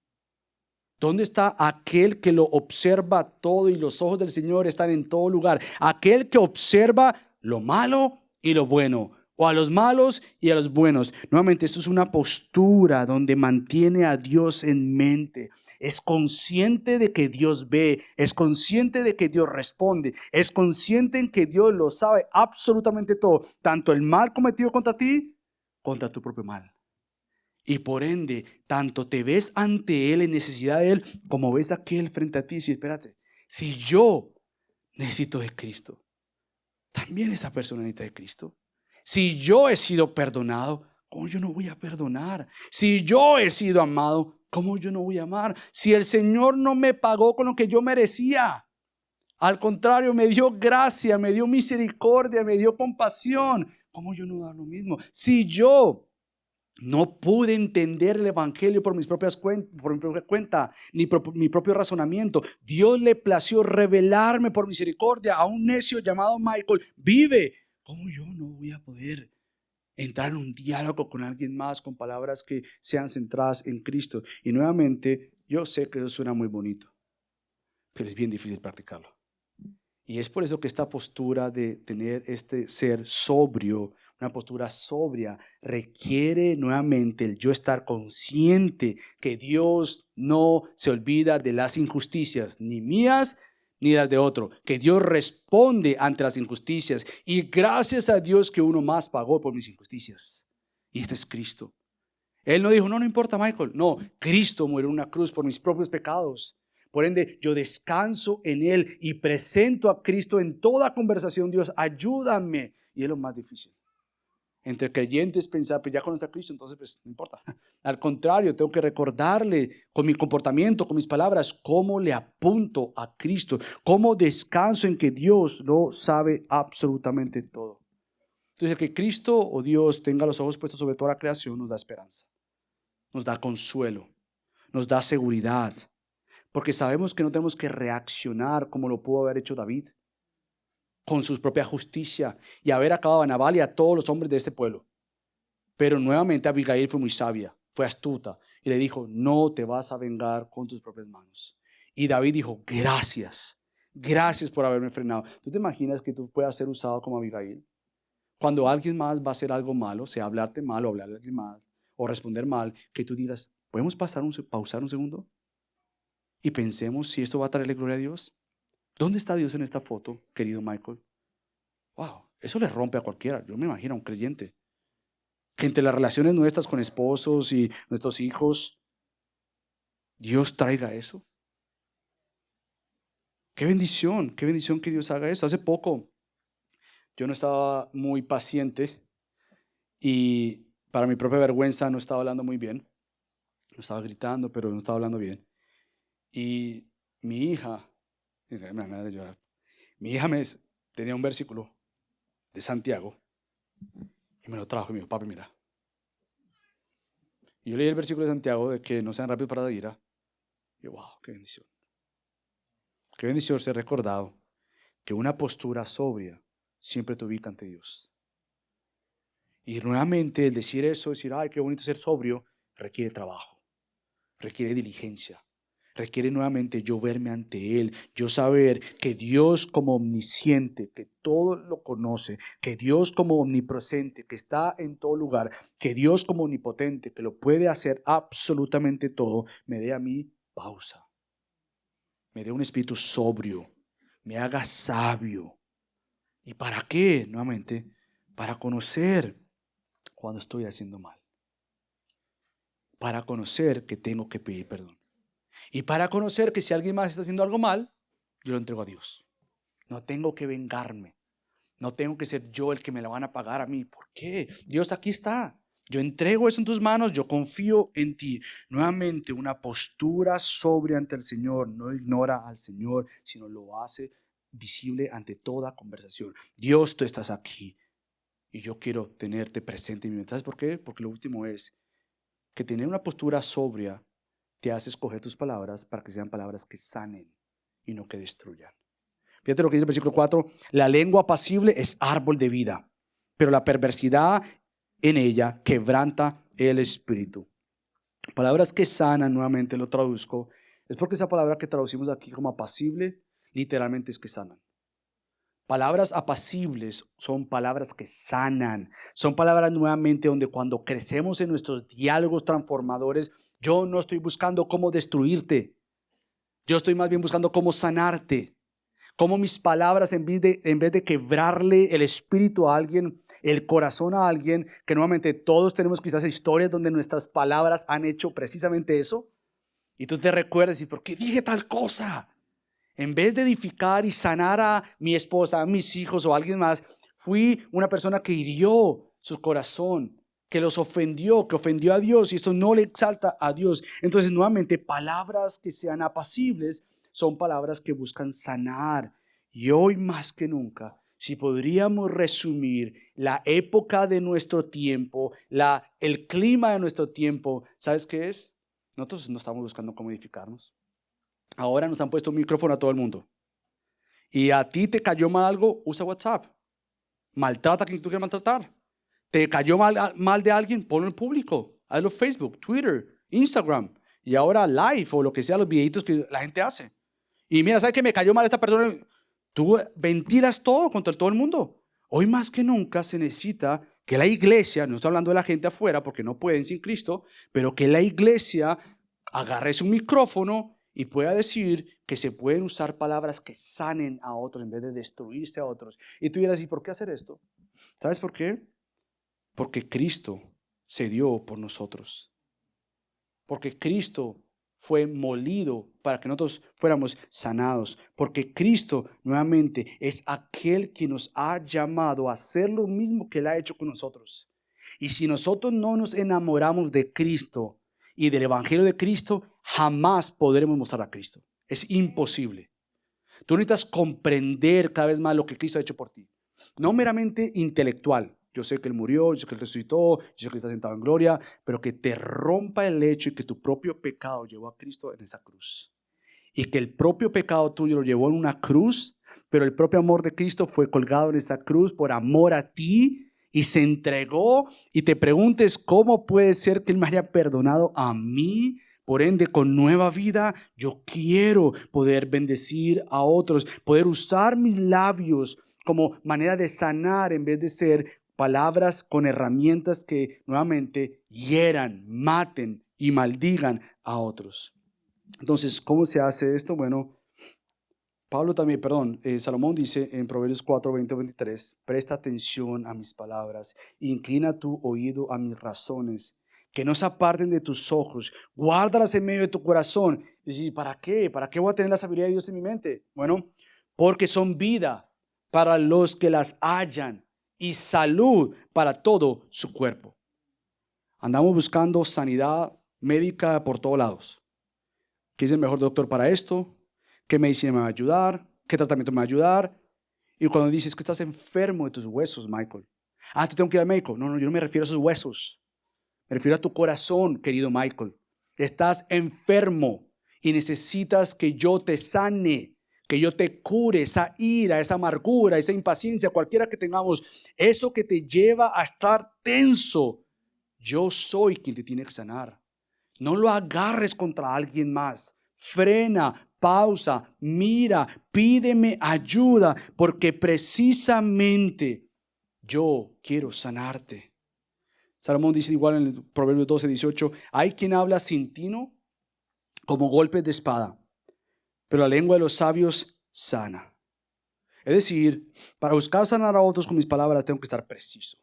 ¿Dónde está aquel que lo observa todo y los ojos del Señor están en todo lugar? Aquel que observa lo malo y lo bueno, o a los malos y a los buenos. Nuevamente, esto es una postura donde mantiene a Dios en mente. Es consciente de que Dios ve, es consciente de que Dios responde, es consciente en que Dios lo sabe absolutamente todo, tanto el mal cometido contra ti, contra tu propio mal. Y por ende, tanto te ves ante Él en necesidad de Él, como ves a aquel frente a ti y dices, espérate, si yo necesito de Cristo, también esa persona necesita de Cristo. Si yo he sido perdonado, ¿cómo yo no voy a perdonar? Si yo he sido amado, ¿cómo yo no voy a amar? Si el Señor no me pagó con lo que yo merecía, al contrario, me dio gracia, me dio misericordia, me dio compasión, ¿cómo yo no voy a dar lo mismo? Si yo no pude entender el evangelio por mis propias por mi propia cuenta, ni por mi propio razonamiento, Dios le plació revelarme por misericordia a un necio llamado Michael. Vive. ¿Cómo yo no voy a poder entrar en un diálogo con alguien más con palabras que sean centradas en Cristo? Y nuevamente, yo sé que eso suena muy bonito, pero es bien difícil practicarlo. Y es por eso que esta postura de tener este ser sobrio, una postura sobria, requiere nuevamente el yo estar consciente que Dios no se olvida de las injusticias, ni mías ni las de otro, que Dios responde ante las injusticias y gracias a Dios que uno más pagó por mis injusticias. Y este es Cristo. Él no dijo, no importa, Michael. No, Cristo murió en una cruz por mis propios pecados. Por ende, yo descanso en Él y presento a Cristo en toda conversación. Dios, ayúdame. Y es lo más difícil. Entre creyentes pensar, pues ya conozco a Cristo, entonces pues no importa. Al contrario, tengo que recordarle con mi comportamiento, con mis palabras, cómo le apunto a Cristo, cómo descanso en que Dios lo sabe absolutamente todo. Entonces, que Cristo o Dios tenga los ojos puestos sobre toda la creación nos da esperanza, nos da consuelo, nos da seguridad. Porque sabemos que no tenemos que reaccionar como lo pudo haber hecho David, con su propia justicia y haber acabado a Nabal y a todos los hombres de este pueblo. Pero nuevamente Abigail fue muy sabia, fue astuta y le dijo, no te vas a vengar con tus propias manos. Y David dijo, gracias por haberme frenado. ¿Tú te imaginas que tú puedas ser usado como Abigail? Cuando alguien más va a hacer algo malo, sea hablarte mal o hablarle a alguien mal o responder mal, que tú digas, ¿podemos pausar un segundo? Y pensemos si esto va a traerle gloria a Dios. ¿Dónde está Dios en esta foto, querido Michael? Wow, eso le rompe a cualquiera. Yo me imagino a un creyente. Que entre las relaciones nuestras con esposos y nuestros hijos, Dios traiga eso. Qué bendición que Dios haga eso. Hace poco yo no estaba muy paciente y para mi propia vergüenza no estaba hablando muy bien. No estaba gritando, pero no estaba hablando bien. Y mi hija, me da de llorar. Mi hija tenía un versículo de Santiago y me lo trajo y me dijo, papi, mira. Y yo leí el versículo de Santiago de que no sean rápidos para la ira. Y yo, wow, qué bendición. Qué bendición ser recordado que una postura sobria siempre te ubica ante Dios. Y nuevamente el decir eso, decir, ay, qué bonito ser sobrio, requiere trabajo, requiere diligencia. Requiere nuevamente yo verme ante Él, yo saber que Dios como omnisciente, que todo lo conoce, que Dios como omnipresente, que está en todo lugar, que Dios como omnipotente, que lo puede hacer absolutamente todo, me dé a mí pausa, me dé un espíritu sobrio, me haga sabio. ¿Y para qué? Nuevamente, para conocer cuando estoy haciendo mal. Para conocer que tengo que pedir perdón. Y para conocer que si alguien más está haciendo algo mal, yo lo entrego a Dios. No tengo que vengarme. No tengo que ser yo el que me lo van a pagar a mí. ¿Por qué? Dios, aquí está. Yo entrego eso en tus manos, yo confío en ti. Nuevamente, una postura sobria ante el Señor. No ignora al Señor, sino lo hace visible ante toda conversación. Dios, tú estás aquí y yo quiero tenerte presente en mi mente. ¿Sabes por qué? Porque lo último es que tener una postura sobria te hace escoger tus palabras para que sean palabras que sanen y no que destruyan. Fíjate lo que dice el versículo 4. La lengua apacible es árbol de vida, pero la perversidad en ella quebranta el espíritu. Palabras que sanan, nuevamente lo traduzco, es porque esa palabra que traducimos aquí como apacible, literalmente es que sanan. Palabras apacibles son palabras que sanan, son palabras nuevamente donde cuando crecemos en nuestros diálogos transformadores, yo no estoy buscando cómo destruirte, yo estoy más bien buscando cómo sanarte. Cómo mis palabras, en vez de quebrarle el espíritu a alguien, el corazón a alguien, que nuevamente todos tenemos quizás historias donde nuestras palabras han hecho precisamente eso, y tú te recuerdas, ¿y por qué dije tal cosa? En vez de edificar y sanar a mi esposa, a mis hijos o a alguien más, fui una persona que hirió su corazón, que los ofendió, que ofendió a Dios, y esto no le exalta a Dios. Entonces, nuevamente, palabras que sean apacibles son palabras que buscan sanar. Y hoy más que nunca, si podríamos resumir la época de nuestro tiempo, el clima de nuestro tiempo, ¿sabes qué es? Nosotros no estamos buscando cómo edificarnos. Ahora nos han puesto un micrófono a todo el mundo. Y a ti te cayó mal algo, usa WhatsApp. Maltrata a quien tú quieras maltratar. Te cayó mal de alguien, ponlo en público. Hazlo en Facebook, Twitter, Instagram. Y ahora live o lo que sea, los videitos que la gente hace. Y mira, ¿sabes qué? Me cayó mal esta persona. Tú ventilas todo contra todo el mundo. Hoy más que nunca se necesita que la iglesia, no estoy hablando de la gente afuera porque no pueden sin Cristo, pero que la iglesia agarre su micrófono y pueda decir que se pueden usar palabras que sanen a otros en vez de destruirse a otros. Y tú dirás, ¿y por qué hacer esto? ¿Sabes por qué? Porque Cristo se dio por nosotros. Porque Cristo fue molido para que nosotros fuéramos sanados. Porque Cristo nuevamente es aquel que nos ha llamado a hacer lo mismo que Él ha hecho con nosotros. Y si nosotros no nos enamoramos de Cristo y del Evangelio de Cristo, jamás podremos mostrar a Cristo. Es imposible. Tú necesitas comprender cada vez más lo que Cristo ha hecho por ti. No meramente intelectual. Yo sé que Él murió, yo sé que Él resucitó, yo sé que Él está sentado en gloria, pero que te rompa el hecho y que tu propio pecado llevó a Cristo en esa cruz. Y que el propio pecado tuyo lo llevó en una cruz, pero el propio amor de Cristo fue colgado en esa cruz por amor a ti y se entregó. Y te preguntes, ¿cómo puede ser que Él me haya perdonado a mí? Por ende, con nueva vida, yo quiero poder bendecir a otros, poder usar mis labios como manera de sanar en vez de ser palabras con herramientas que nuevamente hieran, maten y maldigan a otros. Entonces, ¿cómo se hace esto? Bueno, Salomón dice en Proverbios 4, 20, 23, presta atención a mis palabras, inclina tu oído a mis razones, que no se aparten de tus ojos, guárdalas en medio de tu corazón. Y decir, ¿para qué? ¿Para qué voy a tener la sabiduría de Dios en mi mente? Bueno, porque son vida para los que las hallan y salud para todo su cuerpo. Andamos buscando sanidad médica por todos lados. ¿Quién es el mejor doctor para esto? ¿Qué medicina me va a ayudar? ¿Qué tratamiento me va a ayudar? Y cuando dices que estás enfermo de tus huesos, Michael. ¿Tú tengo que ir al médico? No, yo no me refiero a esos huesos. Me refiero a tu corazón, querido Michael. Estás enfermo y necesitas que yo te sane, que yo te cure esa ira, esa amargura, esa impaciencia, cualquiera que tengamos, eso que te lleva a estar tenso. Yo soy quien te tiene que sanar. No lo agarres contra alguien más. Frena, pausa, mira, pídeme ayuda, porque precisamente yo quiero sanarte. Salomón dice igual en el Proverbios 12, 18, hay quien habla sin tino como golpes de espada, pero la lengua de los sabios sana. Es decir, para buscar sanar a otros con mis palabras tengo que estar preciso.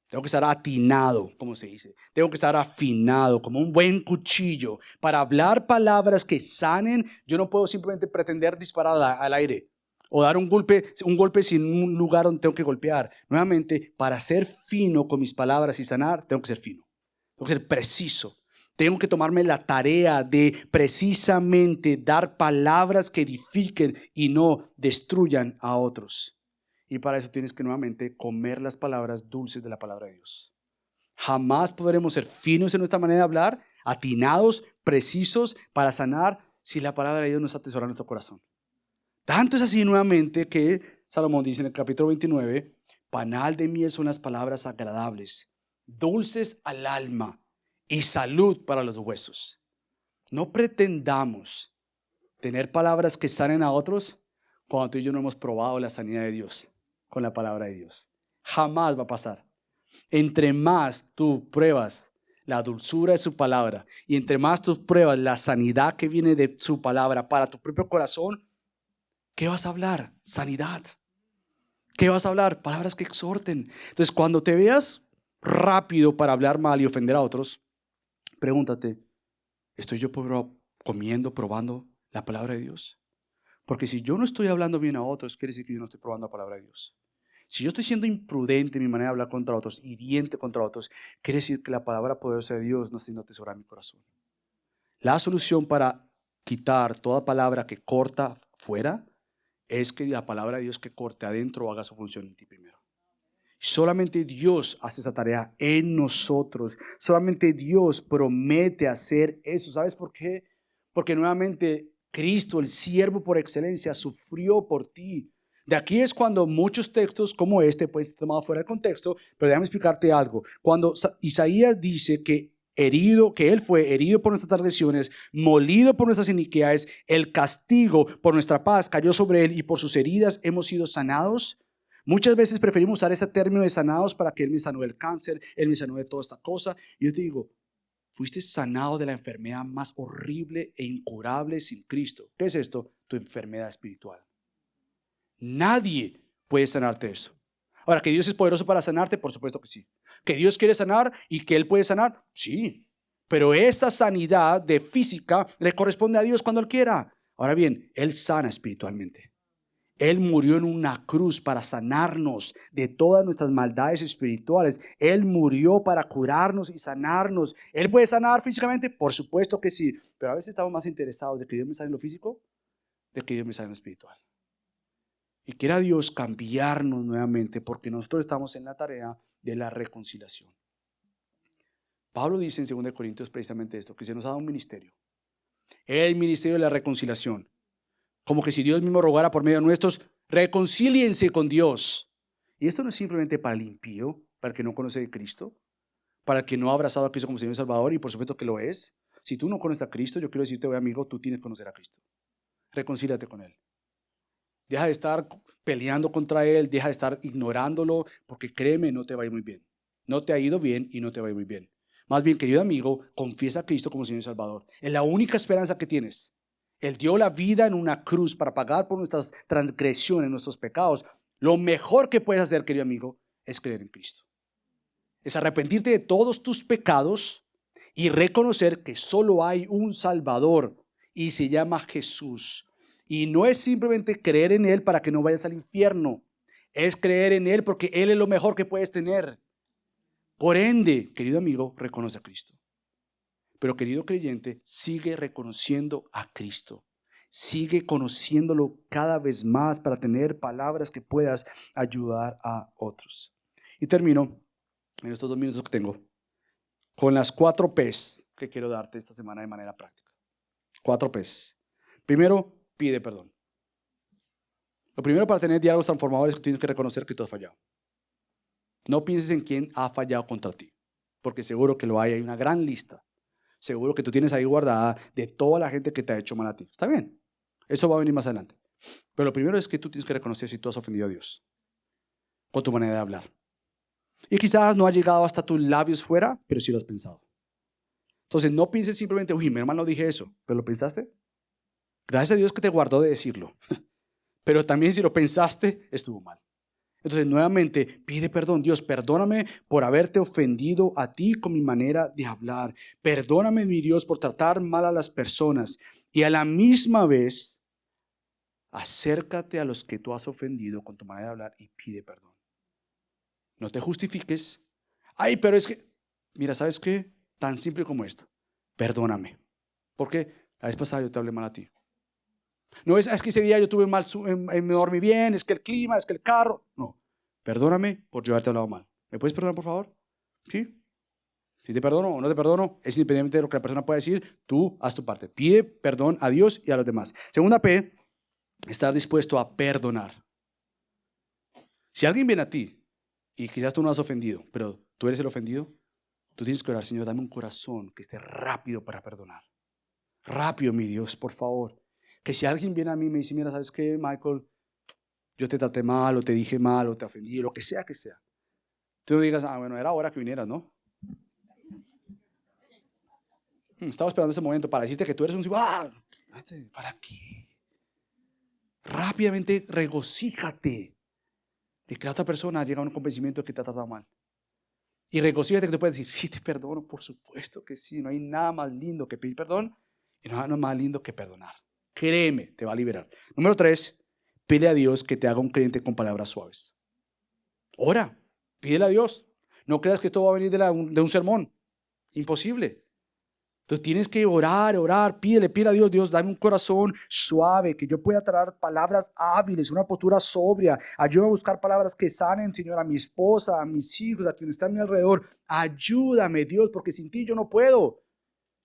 Tengo que estar atinado, como se dice. Tengo que estar afinado, como un buen cuchillo. Para hablar palabras que sanen, yo no puedo simplemente pretender disparar al aire o dar un golpe sin un lugar donde tengo que golpear. Nuevamente, para ser fino con mis palabras y sanar, tengo que ser fino. Tengo que ser preciso. Tengo que tomarme la tarea de precisamente dar palabras que edifiquen y no destruyan a otros. Y para eso tienes que nuevamente comer las palabras dulces de la palabra de Dios. Jamás podremos ser finos en nuestra manera de hablar, atinados, precisos para sanar si la palabra de Dios no está atesorada en nuestro corazón. Tanto es así nuevamente que Salomón dice en el capítulo 29, panal de miel son las palabras agradables, dulces al alma y salud para los huesos. No pretendamos tener palabras que sanen a otros cuando tú y yo no hemos probado la sanidad de Dios con la palabra de Dios. Jamás va a pasar. Entre más tú pruebas la dulzura de su palabra y entre más tú pruebas la sanidad que viene de su palabra para tu propio corazón, ¿qué vas a hablar? Sanidad. ¿Qué vas a hablar? Palabras que exhorten. Entonces, cuando te veas rápido para hablar mal y ofender a otros, pregúntate, ¿estoy yo probando la palabra de Dios? Porque si yo no estoy hablando bien a otros, quiere decir que yo no estoy probando la palabra de Dios. Si yo estoy siendo imprudente en mi manera de hablar contra otros, hiriente contra otros, quiere decir que la palabra poderosa de Dios no está siendo atesorada en mi corazón. La solución para quitar toda palabra que corta fuera es que la palabra de Dios que corte adentro haga su función en ti primero. Solamente Dios hace esa tarea en nosotros. Solamente Dios promete hacer eso. ¿Sabes por qué? Porque nuevamente Cristo, el siervo por excelencia, sufrió por ti. De aquí es cuando muchos textos como este, pues tomado fuera del contexto, pero déjame explicarte algo. Cuando Isaías dice que él fue herido por nuestras transgresiones, molido por nuestras iniquidades, el castigo por nuestra paz cayó sobre él y por sus heridas hemos sido sanados. Muchas veces preferimos usar ese término de sanados para que Él me sanó del cáncer, Él me sanó de toda esta cosa. Y yo te digo, fuiste sanado de la enfermedad más horrible e incurable sin Cristo. ¿Qué es esto? Tu enfermedad espiritual. Nadie puede sanarte eso. Ahora, ¿que Dios es poderoso para sanarte? Por supuesto que sí. ¿Que Dios quiere sanar y que Él puede sanar? Sí. Pero esta sanidad de física le corresponde a Dios cuando Él quiera. Ahora bien, Él sana espiritualmente. Él murió en una cruz para sanarnos de todas nuestras maldades espirituales. Él murió para curarnos y sanarnos. ¿Él puede sanar físicamente? Por supuesto que sí. Pero a veces estamos más interesados de que Dios me sane en lo físico, de que Dios me sane en lo espiritual. Y quiera Dios cambiarnos nuevamente porque nosotros estamos en la tarea de la reconciliación. Pablo dice en 2 Corintios precisamente esto, que se nos ha dado un ministerio. El ministerio de la reconciliación. Como que si Dios mismo rogara por medio de nuestros, reconcíliense con Dios. Y esto no es simplemente para el impío, para el que no conoce a Cristo, para el que no ha abrazado a Cristo como Señor y Salvador, y por supuesto que lo es. Si tú no conoces a Cristo, yo quiero decirte, oye amigo, tú tienes que conocer a Cristo. Reconcíliate con Él. Deja de estar peleando contra Él, deja de estar ignorándolo, porque créeme, no te va a ir muy bien. No te ha ido bien y no te va a ir muy bien. Más bien, querido amigo, confiesa a Cristo como Señor y Salvador. Es la única esperanza que tienes. Él dio la vida en una cruz para pagar por nuestras transgresiones, nuestros pecados. Lo mejor que puedes hacer, querido amigo, es creer en Cristo. Es arrepentirte de todos tus pecados y reconocer que solo hay un Salvador y se llama Jesús. Y no es simplemente creer en Él para que no vayas al infierno. Es creer en Él porque Él es lo mejor que puedes tener. Por ende, querido amigo, reconoce a Cristo. Pero querido creyente, sigue reconociendo a Cristo. Sigue conociéndolo cada vez más para tener palabras que puedas ayudar a otros. Y termino en estos 2 minutos que tengo con las 4 P's que quiero darte esta semana de manera práctica. 4 P's. Primero, pide perdón. Lo primero para tener diálogos transformadores es que tienes que reconocer que tú has fallado. No pienses en quién ha fallado contra ti, porque seguro que lo hay una gran lista. Seguro que tú tienes ahí guardada de toda la gente que te ha hecho mal a ti. Está bien, eso va a venir más adelante. Pero lo primero es que tú tienes que reconocer si tú has ofendido a Dios con tu manera de hablar. Y quizás no ha llegado hasta tus labios fuera, pero sí lo has pensado. Entonces no pienses simplemente, uy, mi hermano dije eso, pero ¿lo pensaste? Gracias a Dios que te guardó de decirlo. pero también si lo pensaste, estuvo mal. Entonces nuevamente pide perdón. Dios, perdóname por haberte ofendido a ti con mi manera de hablar. Perdóname, mi Dios, por tratar mal a las personas. Y a la misma vez, acércate a los que tú has ofendido con tu manera de hablar y pide perdón. No te justifiques. Ay, pero es que, mira, ¿sabes qué? Tan simple como esto. Perdóname. Porque la vez pasada yo te hablé mal a ti. No es que ese día yo tuve mal, me dormí bien, es que el clima, es que el carro. No, perdóname por yo haberte hablado mal. ¿Me puedes perdonar, por favor? ¿Sí? Si te perdono o no te perdono, es independientemente de lo que la persona pueda decir, tú haz tu parte. Pide perdón a Dios y a los demás. Segunda P, estar dispuesto a perdonar. Si alguien viene a ti y quizás tú no has ofendido, pero tú eres el ofendido, tú tienes que orar, Señor, dame un corazón que esté rápido para perdonar. Rápido, mi Dios, por favor. Que si alguien viene a mí y me dice, mira, ¿sabes qué, Michael? Yo te traté mal, o te dije mal, o te ofendí, lo que sea. Tú digas, bueno, era hora que vinieras, ¿no? Estaba esperando ese momento para decirte que tú eres un... ¿Para qué? Rápidamente regocíjate de que la otra persona llega a un convencimiento de que te ha tratado mal. Y regocíjate que tú puedes decir, sí, te perdono, por supuesto que sí. No hay nada más lindo que pedir perdón y nada más lindo que perdonar. Créeme, te va a liberar. Número 3, pide a Dios que te haga un creyente con palabras suaves. Ora, pídele a Dios. No creas que esto va a venir de un sermón. Imposible. Tú tienes que orar, pídele a Dios, Dios, dame un corazón suave, que yo pueda traer palabras hábiles, una postura sobria. Ayúdame a buscar palabras que sanen, Señor, a mi esposa, a mis hijos, a quienes están a mi alrededor. Ayúdame, Dios, porque sin ti yo no puedo.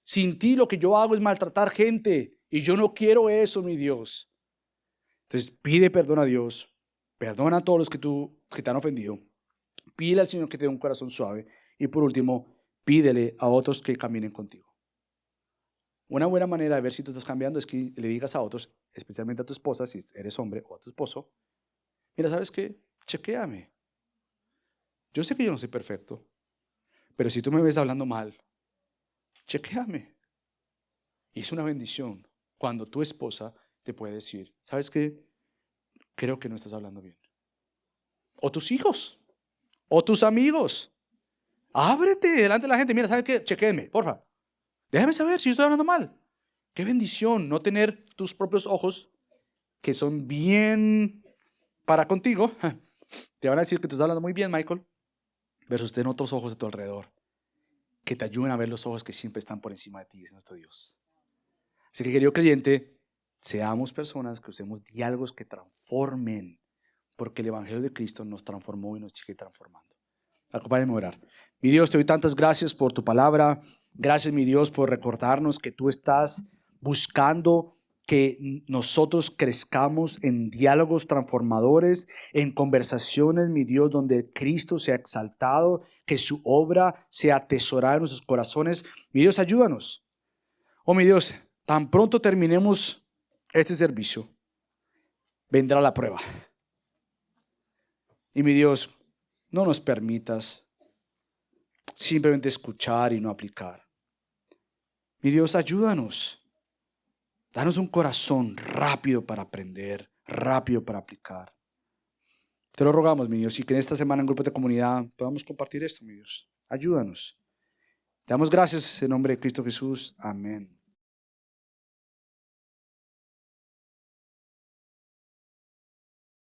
Sin ti lo que yo hago es maltratar gente y yo no quiero eso, mi Dios. Entonces pide perdón a Dios, perdona a todos los que te han ofendido, pídele al Señor que te dé un corazón suave y por último, pídele a otros que caminen contigo. Una buena manera de ver si tú estás cambiando es que le digas a otros, especialmente a tu esposa, si eres hombre, o a tu esposo, mira, ¿sabes qué? Chequéame. Yo sé que yo no soy perfecto, pero si tú me ves hablando mal, chequéame. Y es una bendición cuando tu esposa te puede decir, ¿sabes qué? Creo que no estás hablando bien. O tus hijos, o tus amigos. Ábrete delante de la gente. Mira, ¿sabes qué? Chequéenme, porfa. Déjame saber si yo estoy hablando mal. Qué bendición no tener tus propios ojos que son bien para contigo. Te van a decir que tú estás hablando muy bien, Michael, versus tener otros ojos de tu alrededor que te ayuden a ver los ojos que siempre están por encima de ti, es nuestro Dios. Así que, querido creyente, seamos personas que usemos diálogos que transformen, porque el Evangelio de Cristo nos transformó y nos sigue transformando. Acompáñame a orar. Mi Dios, te doy tantas gracias por tu palabra. Gracias, mi Dios, por recordarnos que tú estás buscando que nosotros crezcamos en diálogos transformadores, en conversaciones, mi Dios, donde Cristo sea exaltado, que su obra sea atesorada en nuestros corazones. Mi Dios, ayúdanos. Oh, mi Dios, tan pronto terminemos este servicio, vendrá la prueba. Y mi Dios, no nos permitas simplemente escuchar y no aplicar. Mi Dios, ayúdanos. Danos un corazón rápido para aprender, rápido para aplicar. Te lo rogamos, mi Dios, y que en esta semana en grupo de comunidad podamos compartir esto, mi Dios. Ayúdanos. Te damos gracias en nombre de Cristo Jesús. Amén.